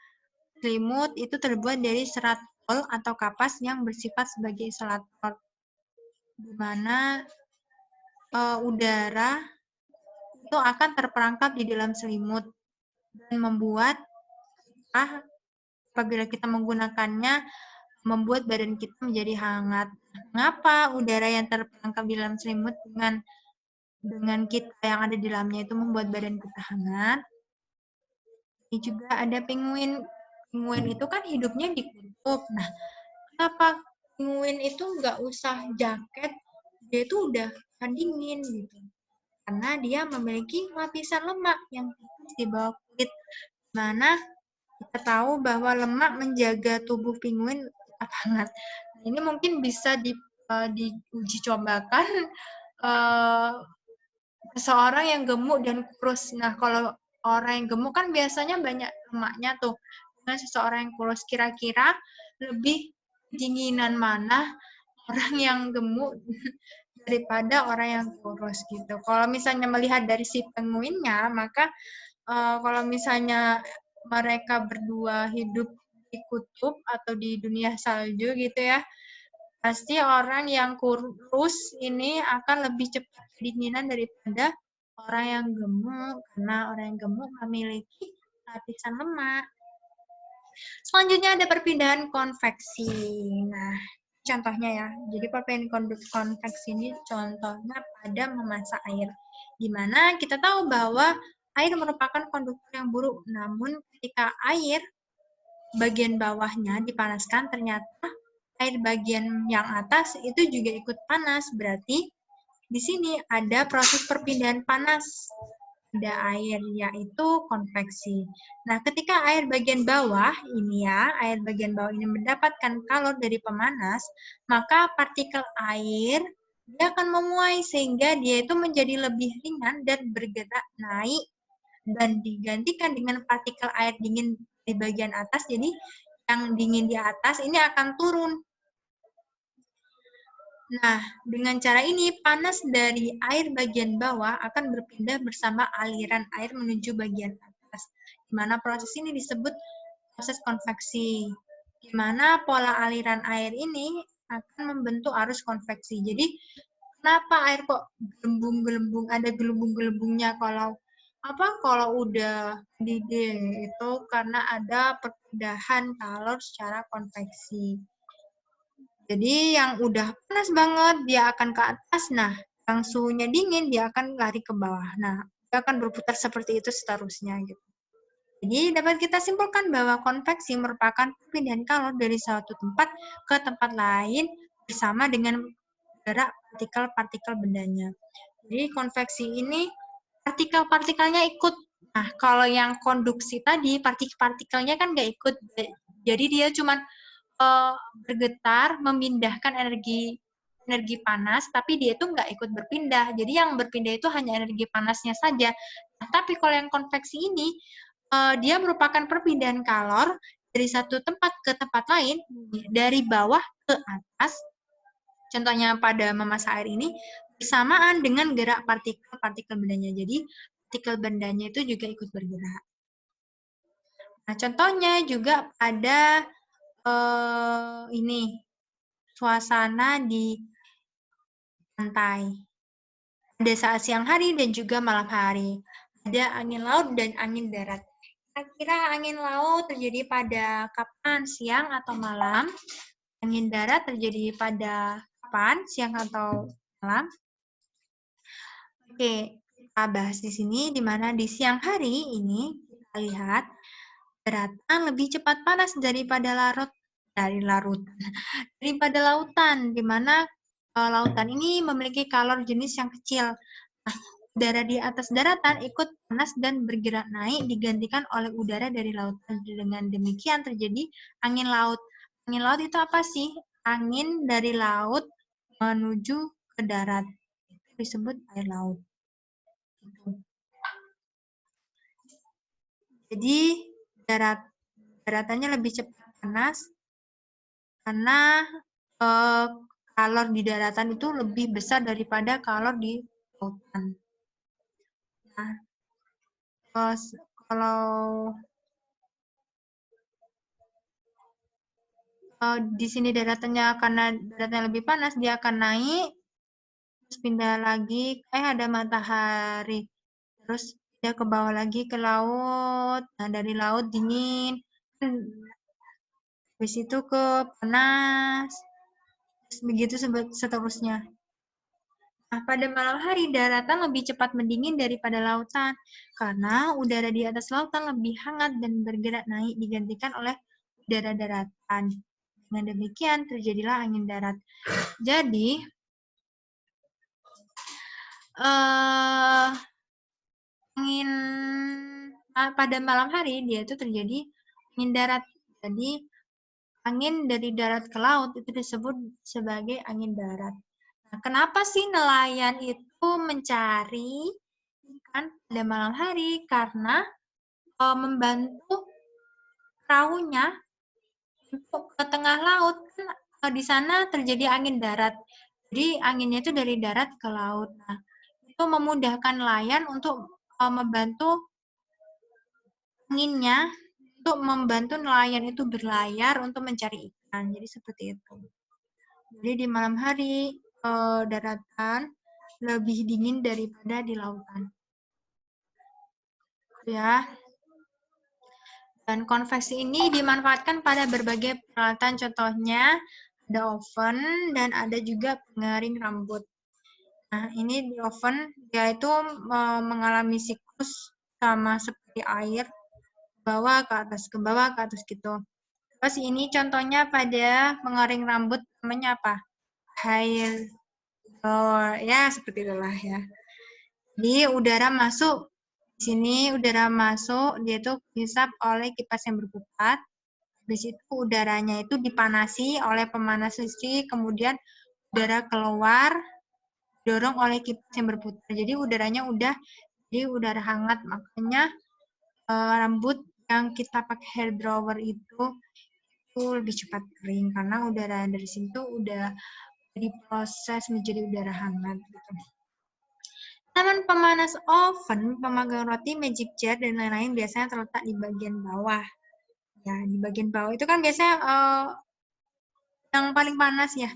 Selimut itu terbuat dari serat wol atau kapas yang bersifat sebagai isolator, di mana udara itu akan terperangkap di dalam selimut dan membuat apabila kita menggunakannya membuat badan kita menjadi hangat. Mengapa udara yang terperangkap di dalam selimut dengan kita yang ada di dalamnya itu membuat badan kita hangat? Ini juga ada penguin. Penguin itu kan hidupnya di kutub. Nah, kenapa penguin itu nggak usah jaket? Dia itu udah dingin gitu. Karena dia memiliki lapisan lemak yang tipis di bawah kulit. Mana kita tahu bahwa lemak menjaga tubuh penguin tetap hangat. Nah, ini mungkin bisa diuji cobakan seseorang yang gemuk dan kurus. Nah, kalau orang yang gemuk kan biasanya banyak lemaknya tuh. Nah, seseorang yang kurus kira-kira lebih dinginan mana orang yang gemuk daripada orang yang kurus gitu. Kalau misalnya melihat dari si penguinnya, maka kalau misalnya mereka berdua hidup di kutub atau di dunia salju gitu ya, pasti orang yang kurus ini akan lebih cepat kedinginan daripada orang yang gemuk, karena orang yang gemuk memiliki lapisan lemak. Selanjutnya ada perpindahan konveksi. Nah, contohnya ya. Jadi perpindahan konveksi ini contohnya pada memasak air. Di mana kita tahu bahwa air merupakan konduktor yang buruk. Namun ketika air bagian bawahnya dipanaskan, ternyata air bagian yang atas itu juga ikut panas. Berarti di sini ada proses perpindahan panas pada air, yaitu konveksi. Nah, ketika air bagian bawah ini ya, air bagian bawah ini mendapatkan kalor dari pemanas, maka partikel air dia akan memuai sehingga dia itu menjadi lebih ringan dan bergerak naik dan digantikan dengan partikel air dingin di bagian atas. Jadi yang dingin di atas ini akan turun. Nah, dengan cara ini panas dari air bagian bawah akan berpindah bersama aliran air menuju bagian atas. Di mana proses ini disebut proses konveksi. Di mana pola aliran air ini akan membentuk arus konveksi. Jadi, kenapa air kok gelembung-gelembung, ada gelembung-gelembungnya kalau udah mendidih itu karena ada perpindahan kalor secara konveksi. Jadi yang udah panas banget dia akan ke atas, nah yang suhunya dingin dia akan lari ke bawah. Nah, dia akan berputar seperti itu seterusnya gitu. Jadi dapat kita simpulkan bahwa konveksi merupakan perpindahan kalor dari suatu tempat ke tempat lain bersama dengan gerak partikel-partikel bendanya. Jadi konveksi ini partikel-partikelnya ikut. Nah, kalau yang konduksi tadi, partikel-partikelnya kan nggak ikut. Jadi dia cuma bergetar, memindahkan energi panas, tapi dia itu nggak ikut berpindah. Jadi yang berpindah itu hanya energi panasnya saja. Nah, tapi kalau yang konveksi ini, dia merupakan perpindahan kalor dari satu tempat ke tempat lain, dari bawah ke atas. Contohnya pada memasak air ini, bersamaan dengan gerak partikel-partikel bendanya. Jadi, partikel bendanya itu juga ikut bergerak. Nah, contohnya juga ada ini, suasana di pantai. Ada saat siang hari dan juga malam hari. Ada angin laut dan angin darat. Kira-kira angin laut terjadi pada kapan? Siang atau malam? Angin darat terjadi pada kapan? Siang atau malam? Oke, kita bahas di sini, di mana di siang hari ini kita lihat daratan lebih cepat panas daripada daripada lautan, di mana lautan ini memiliki kalor jenis yang kecil. Nah, udara di atas daratan ikut panas dan bergerak naik digantikan oleh udara dari lautan. Dengan demikian terjadi angin laut. Angin laut itu apa sih? Angin dari laut menuju ke darat. Itu disebut air laut. Jadi daratannya lebih cepat panas karena kalor di daratan itu lebih besar daripada kalor di lautan. Nah, kalau di sini karena daratannya lebih panas, dia akan naik, terus pindah lagi, ada matahari, terus dia ke bawah lagi ke laut. Nah, dari laut dingin, habis itu ke panas, begitu seterusnya. Nah, pada malam hari, daratan lebih cepat mendingin daripada lautan, karena udara di atas lautan lebih hangat dan bergerak naik digantikan oleh udara daratan. Dengan demikian, terjadilah angin darat. Jadi, angin pada malam hari, dia itu terjadi angin darat. Jadi, angin dari darat ke laut itu disebut sebagai angin darat. Nah, kenapa sih nelayan itu mencari ikan pada malam hari? Karena membantu perahunya untuk ke tengah laut. Kan di sana terjadi angin darat. Jadi anginnya itu dari darat ke laut. Nah, itu memudahkan nelayan untuk membantu anginnya untuk membantu nelayan itu berlayar untuk mencari ikan. Jadi seperti itu. Jadi di malam hari daratan lebih dingin daripada di lautan. Ya. Dan konveksi ini dimanfaatkan pada berbagai peralatan, contohnya ada oven dan ada juga pengering rambut. Nah, ini di oven dia itu mengalami siklus sama seperti air, bawah ke bawah ke atas gitu. Terus ini contohnya pada pengering rambut, namanya apa? Hair blower, ya seperti itulah ya. Jadi udara masuk di sini, udara masuk dia itu dihisap oleh kipas yang berputar. Habis itu udaranya itu dipanasi oleh pemanas listrik, kemudian udara keluar dorong oleh kipas yang berputar. Jadi udaranya jadi udara hangat, makanya rambut yang kita pakai hair dryer itu lebih cepat kering karena udara dari situ udah diproses menjadi udara hangat gitu. Taman pemanas oven, pemanggang roti, magic jar, dan lain-lain biasanya terletak di bagian bawah. Ya, di bagian bawah itu kan biasanya yang paling panas ya.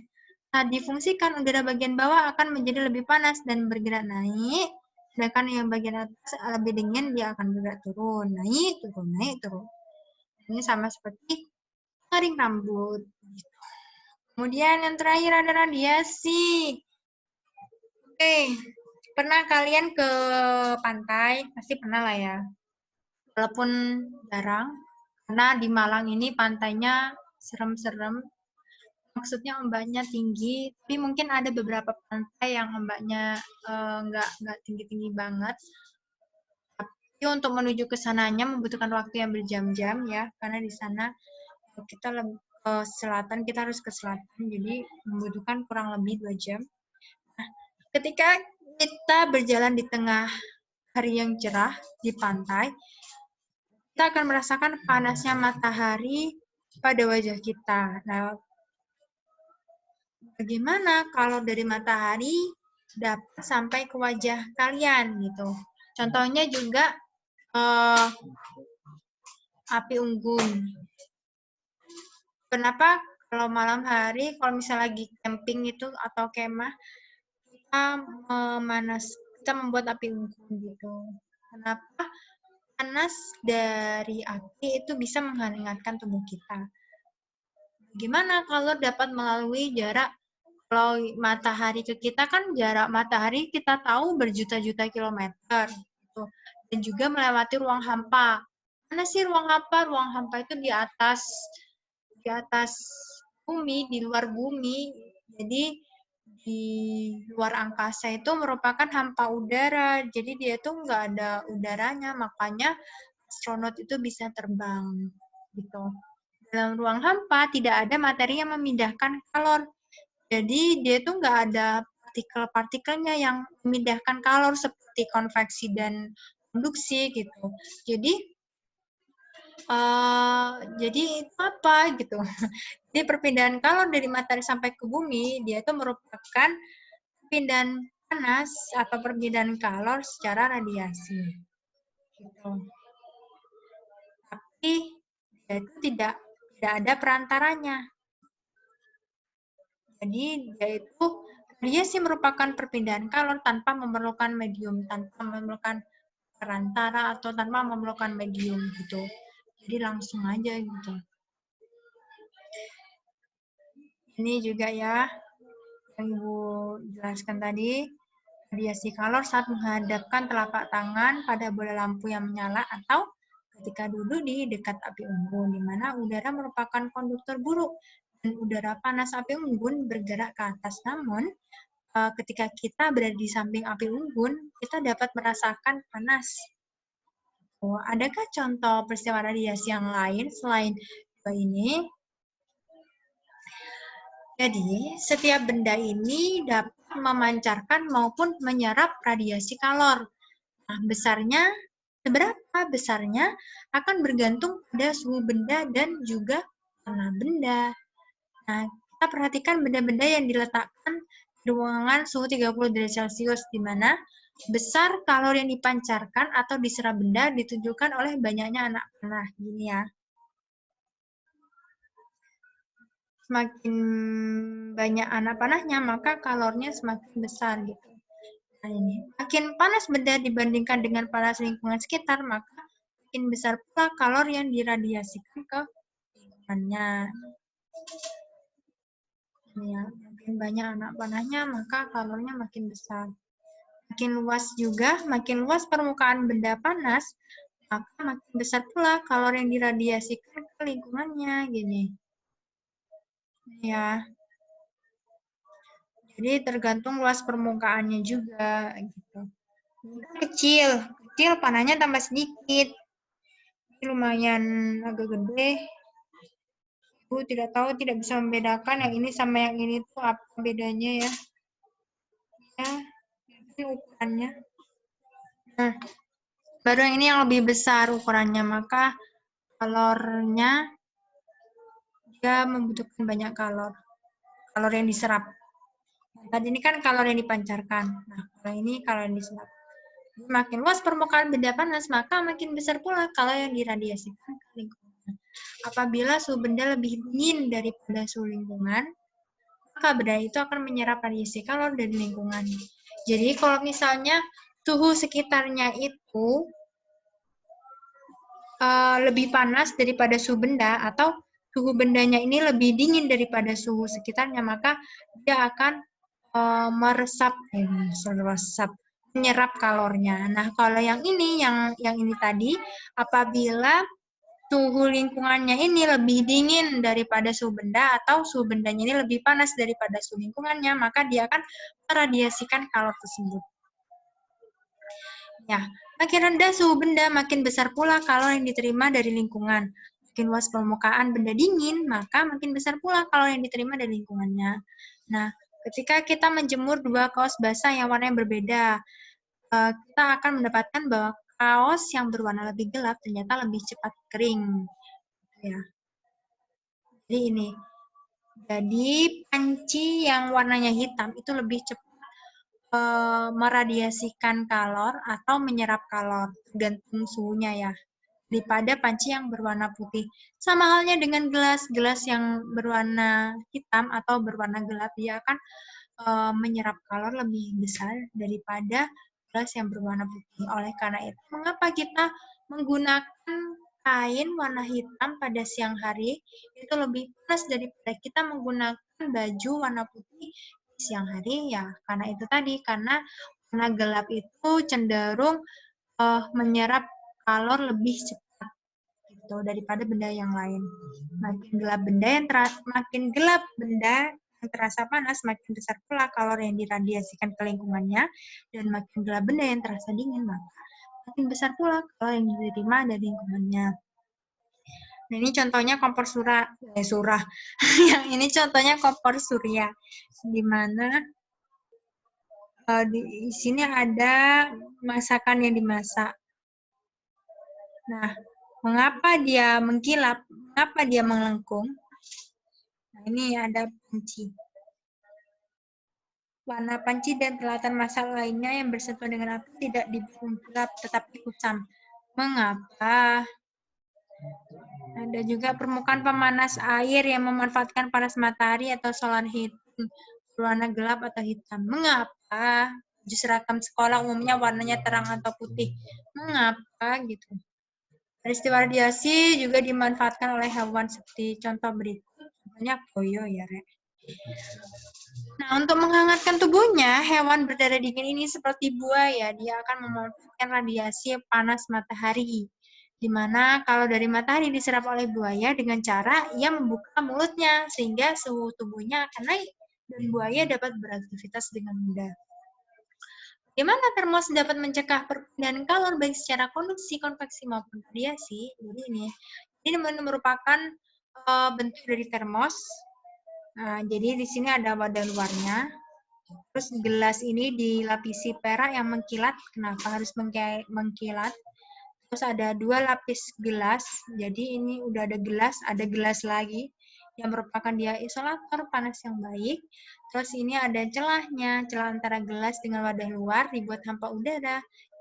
Saat difungsikan, udara bagian bawah akan menjadi lebih panas dan bergerak naik, sedangkan yang bagian atas lebih dingin, dia akan bergerak turun, naik, turun, naik, turun. Ini sama seperti pengering rambut. Kemudian yang terakhir ada radiasi. Oke, pernah kalian ke pantai? Pasti pernah lah ya. Walaupun jarang, karena di Malang ini pantainya serem-serem. maksudnya ombaknya tinggi, tapi mungkin ada beberapa pantai yang ombaknya nggak tinggi-tinggi banget. Tapi untuk menuju ke sananya membutuhkan waktu yang berjam-jam ya, karena di sana kita lebih ke selatan, kita harus ke selatan, jadi membutuhkan kurang lebih 2 jam. Nah, ketika kita berjalan di tengah hari yang cerah di pantai, kita akan merasakan panasnya matahari pada wajah kita. Nah, bagaimana kalau dari matahari dapat sampai ke wajah kalian gitu. Contohnya juga api unggun. Kenapa kalau malam hari, kalau misalnya lagi camping itu atau kemah, kita membuat api unggun gitu. Kenapa? Panas dari api itu bisa menghangatkan tubuh kita. Gimana kalau dapat melalui jarak, kalau matahari ke kita kan jarak matahari kita tahu berjuta-juta kilometer gitu. Dan juga melewati ruang hampa. Mana sih ruang hampa? Ruang hampa itu di atas bumi, di luar bumi. Jadi di luar angkasa itu merupakan hampa udara. Jadi dia tuh nggak ada udaranya, makanya astronot itu bisa terbang gitu. Dalam ruang hampa tidak ada materi yang memindahkan kalor. Jadi dia tuh nggak ada partikel-partikelnya yang memindahkan kalor seperti konveksi dan konduksi gitu. Jadi itu apa gitu. Jadi perpindahan kalor dari matahari sampai ke bumi, dia itu merupakan perpindahan panas atau perpindahan kalor secara radiasi. Gitu. Tapi dia itu tidak ada perantaranya. Jadi dia sih merupakan perpindahan kalor tanpa memerlukan medium, tanpa memerlukan perantara atau tanpa memerlukan medium gitu. Jadi langsung aja gitu. Ini juga ya yang Ibu jelaskan tadi, radiasi kalor saat menghadapkan telapak tangan pada bola lampu yang menyala atau ketika duduk di dekat api unggun, di mana udara merupakan konduktor buruk dan udara panas api unggun bergerak ke atas. Namun, ketika kita berada di samping api unggun, kita dapat merasakan panas. Adakah contoh peristiwa radiasi yang lain selain ini? Jadi, setiap benda ini dapat memancarkan maupun menyerap radiasi kalor. Nah, seberapa besarnya akan bergantung pada suhu benda dan juga warna benda. Nah, kita perhatikan benda-benda yang diletakkan di ruangan suhu 30 derajat Celcius, di mana besar kalor yang dipancarkan atau diserap benda ditunjukkan oleh banyaknya anak panah. Gini ya. Semakin banyak anak panahnya, maka kalornya semakin besar gitu. Nah, ini. Makin panas benda dibandingkan dengan panas lingkungan sekitar, maka makin besar pula kalor yang diradiasikan ke lingkungannya. Ya, makin banyak anak panahnya, maka kalornya makin besar. Makin luas permukaan benda panas, maka makin besar pula kalor yang diradiasikan ke lingkungannya, gini. Ya. Jadi tergantung luas permukaannya juga gitu. Kecil panahnya tambah sedikit. Ini lumayan agak gede. Ibu tidak bisa membedakan yang ini sama yang ini tuh apa bedanya ya. Ya, ini ukurannya. Nah, baru yang ini yang lebih besar ukurannya, maka kalornya dia membutuhkan banyak kalor yang diserap. Tadi ini kan kalor yang dipancarkan. Nah, kalau ini kalor yang diserap. Makin luas permukaan benda panas, maka makin besar pula kalor yang diradiasikan ke lingkungan. Apabila suhu benda lebih dingin daripada suhu lingkungan, maka benda itu akan menyerap radiasi kalor dari lingkungan. Jadi kalau misalnya suhu sekitarnya itu lebih panas daripada suhu benda, atau suhu bendanya ini lebih dingin daripada suhu sekitarnya, maka dia akan menyerap kalornya. Nah, kalau yang ini tadi, apabila suhu lingkungannya ini lebih dingin daripada suhu benda atau suhu bendanya ini lebih panas daripada suhu lingkungannya, maka dia akan meradiasikan kalor tersebut. Ya, makin rendah suhu benda, makin besar pula kalor yang diterima dari lingkungan. Makin luas permukaan benda dingin, maka makin besar pula kalor yang diterima dari lingkungannya. Nah, ketika kita menjemur dua kaos basah yang warnanya berbeda, kita akan mendapatkan bahwa kaos yang berwarna lebih gelap ternyata lebih cepat kering. Ya. Jadi ini. Jadi panci yang warnanya hitam itu lebih cepat meradiasikan kalor atau menyerap kalor, tergantung suhunya ya, daripada panci yang berwarna putih. Sama halnya dengan gelas yang berwarna hitam atau berwarna gelap, dia akan menyerap kalor lebih besar daripada gelas yang berwarna putih. Oleh karena itu, mengapa kita menggunakan kain warna hitam pada siang hari itu lebih panas daripada kita menggunakan baju warna putih di siang hari? Ya, karena itu tadi, karena warna gelap itu cenderung menyerap kalor lebih cepat gitu daripada benda yang lain. Makin gelap benda yang terasa panas, makin besar pula kalor yang diradiasikan ke lingkungannya, dan makin gelap benda yang terasa dingin, maka makin besar pula kalor yang diterima dari lingkungannya. Nah, ini contohnya kompor surya. Yang ini contohnya kompor surya, di mana di sini ada masakan yang dimasak. Nah, mengapa dia mengkilap? Mengapa dia melengkung? Nah, ini ada panci. Warna panci dan peralatan masak lainnya yang bersentuhan dengan api tidak dibikin gelap, tetapi kusam. Mengapa? Ada juga permukaan pemanas air yang memanfaatkan panas matahari atau solar heating berwarna gelap atau hitam. Mengapa? Baju seragam sekolah umumnya warnanya terang atau putih. Mengapa gitu? Peristiwa radiasi juga dimanfaatkan oleh hewan seperti contoh berikut. Contohnya koyo ya, Rek. Nah, untuk menghangatkan tubuhnya, hewan berdarah dingin ini seperti buaya. Dia akan memanfaatkan radiasi panas matahari. Di mana kalau dari matahari diserap oleh buaya dengan cara ia membuka mulutnya, sehingga suhu tubuhnya akan naik dan buaya dapat beraktivitas dengan mudah. Bagaimana termos dapat mencegah perpindahan kalor baik secara konduksi, konveksi maupun radiasi? Jadi ini merupakan bentuk dari termos. Nah, jadi di sini ada wadah luarnya. Terus gelas ini dilapisi perak yang mengkilat. Kenapa harus mengkilat? Terus ada 2 lapis gelas. Jadi ini udah ada gelas lagi yang merupakan dia isolator panas yang baik. Terus ini ada celahnya, celah antara gelas dengan wadah luar dibuat hampa udara.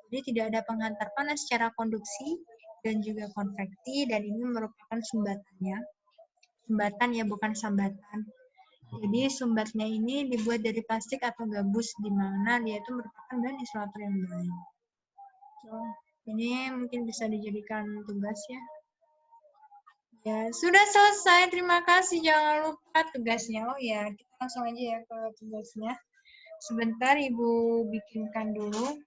Jadi tidak ada penghantar panas secara konduksi dan juga konveksi, dan ini merupakan sumbatannya. Sumbatan ya, bukan sambatan. Jadi sumbatnya ini dibuat dari plastik atau gabus, di mana dia itu merupakan bahan isolator yang baik. So, ini mungkin bisa dijadikan tugas ya. Ya, sudah selesai. Terima kasih. Jangan lupa tugasnya. Oh ya, kita langsung aja ya ke tugasnya. Sebentar Ibu bikinkan dulu.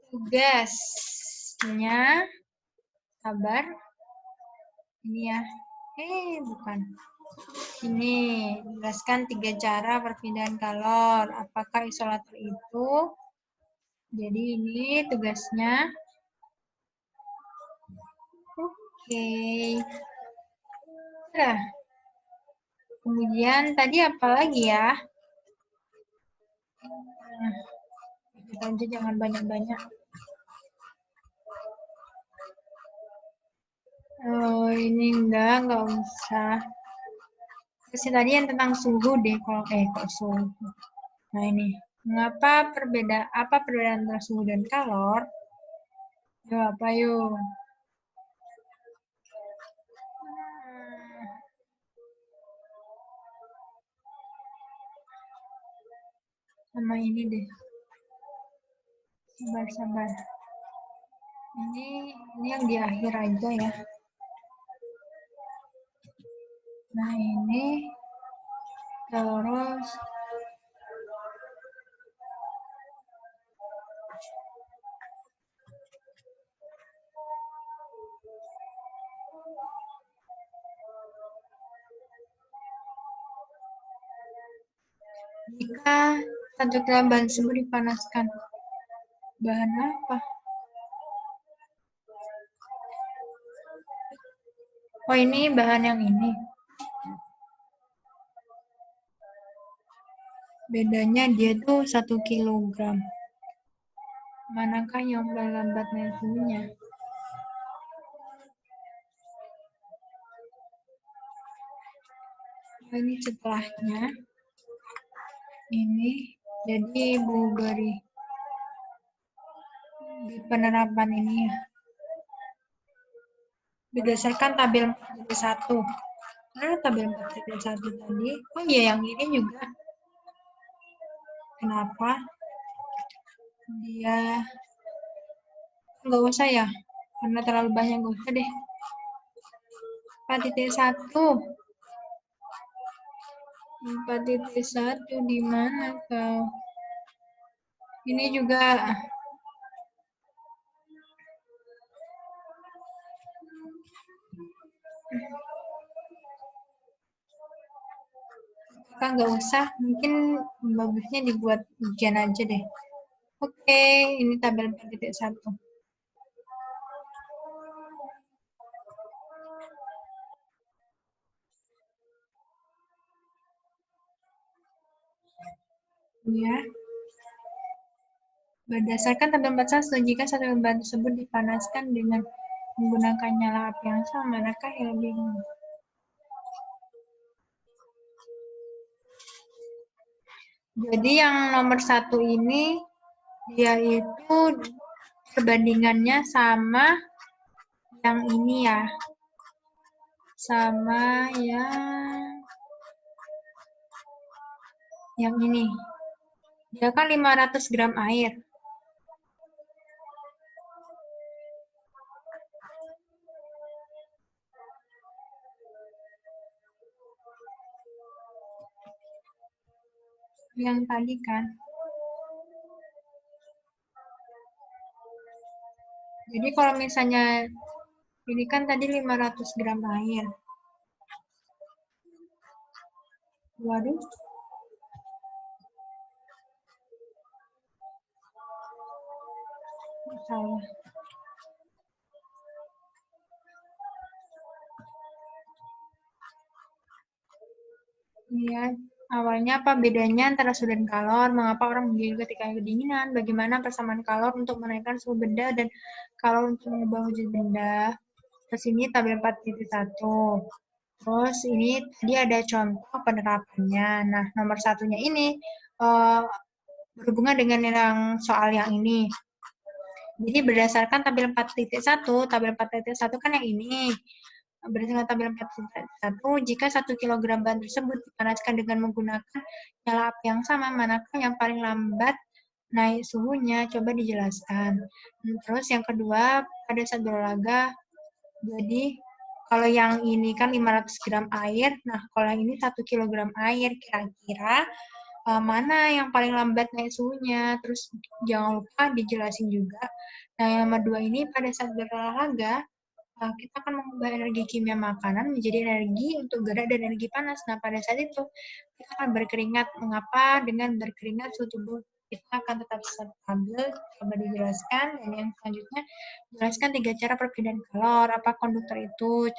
Tugasnya, sabar. Ini ya. Bukan. Ini, jelaskan 3 cara perpindahan kalor. Apakah isolator itu? Jadi ini tugasnya. Oke. Nah, kemudian tadi apa lagi ya? Kita aja jangan banyak-banyak. Oh, ini enggak usah. Terus tadi yang tentang suhu deh, kok suhu. Nah ini, apa perbedaan antara suhu dan kalor? Yuk, apa yuk? Sama ini deh. Sabar. Ini yang di akhir aja ya. Nah ini, terus Jika 1 gram bahan tersebut dipanaskan. Bahan apa? Oh, ini bahan yang ini. Bedanya dia tuh 1 kilogram. Manakah yang paling lambat naik suhunya? Ini setelahnya. Ini jadi Ibu beri di penerapan ini ya. Berdasarkan tabel 4.1. Nah, tabel 4.1 tadi. Oh iya, yang ini juga. Kenapa? Dia nggak usah ya, karena terlalu banyak, nggak usah deh. 4.1. 4.1 di mana kau? Ini juga kan nggak usah, mungkin bagusnya dibuat ujian aja deh. Oke, ini tabel 4.1. Ya. Berdasarkan tabel 4.1, jika satu bahan tersebut dipanaskan dengan menggunakan nyala api yang sama, manakah yang lebih Jadi yang nomor 1 ini dia itu perbandingannya sama yang ini ya. Sama yang ini. Dia kan 500 gram air. Yang tadi kan. Jadi kalau misalnya ini kan tadi 500 gram air. Waduh. Salah. Ya, awalnya apa bedanya antara suhu dan kalor? Mengapa orang menggigil ketika kedinginan? Bagaimana persamaan kalor untuk menaikkan suhu benda dan kalor untuk mengubah wujud benda? Terus ini tabel 4.1. Terus ini tadi ada contoh penerapannya. Nah, nomor satunya ini berhubungan dengan yang soal yang ini. Jadi berdasarkan tabel 4.1, tabel 4.1 kan yang ini. Berdasarkan tabel 4.1, jika 1 kg bahan tersebut dipanaskan dengan menggunakan nyala api yang sama, manakah yang paling lambat naik suhunya? Coba dijelaskan. Terus yang kedua, pada saat berolahraga, jadi kalau yang ini kan 500 gram air, nah kalau yang ini 1 kg air, kira-kira mana yang paling lambat naik suhunya. Terus jangan lupa dijelasin juga. Nah, yang nomor 2 ini pada saat berolahraga, kita akan mengubah energi kimia makanan menjadi energi untuk gerak dan energi panas. Nah, pada saat itu kita akan berkeringat. Mengapa? Dengan berkeringat suhu tubuh kita akan tetap stabil. Coba dijelaskan. Dan yang selanjutnya, jelaskan 3 cara perpindahan kalor. Apa konduktor itu?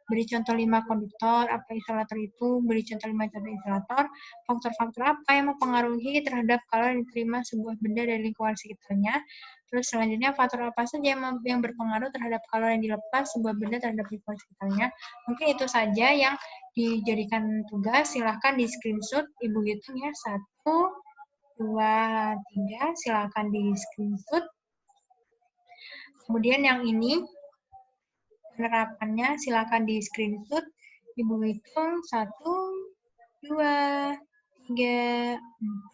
Beri contoh 5 konduktor. Apa isolator itu? Beri contoh 5 contoh isolator. Faktor-faktor apa yang mempengaruhi terhadap kalor yang diterima sebuah benda dari lingkungan sekitarnya. Terus selanjutnya, faktor apa saja yang berpengaruh terhadap kalor yang dilepas sebuah benda terhadap lingkungan sekitarnya. Mungkin itu saja yang dijadikan tugas. Silahkan di screenshot, Ibu hitung ya. 1, 2, 3. Silahkan di screenshot. Kemudian yang ini, penerapannya silahkan di screenshot. Ibu hitung 1, 2, 3,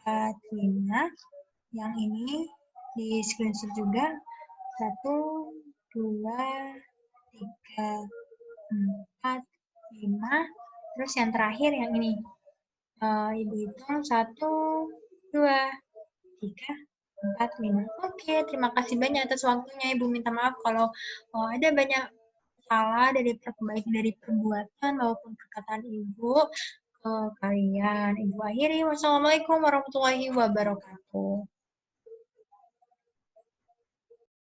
4, 5. Yang ini di screenshot juga. 1, 2, 3, 4, 5. Terus yang terakhir yang ini. Ibu hitung 1, 2, 3, 4, 5. Oke, terima kasih banyak atas waktunya. Ibu minta maaf kalau ada banyak salah dari perbuatan maupun perkataan Ibu. kalian. Ibu akhiri, wassalamualaikum warahmatullahi wabarakatuh.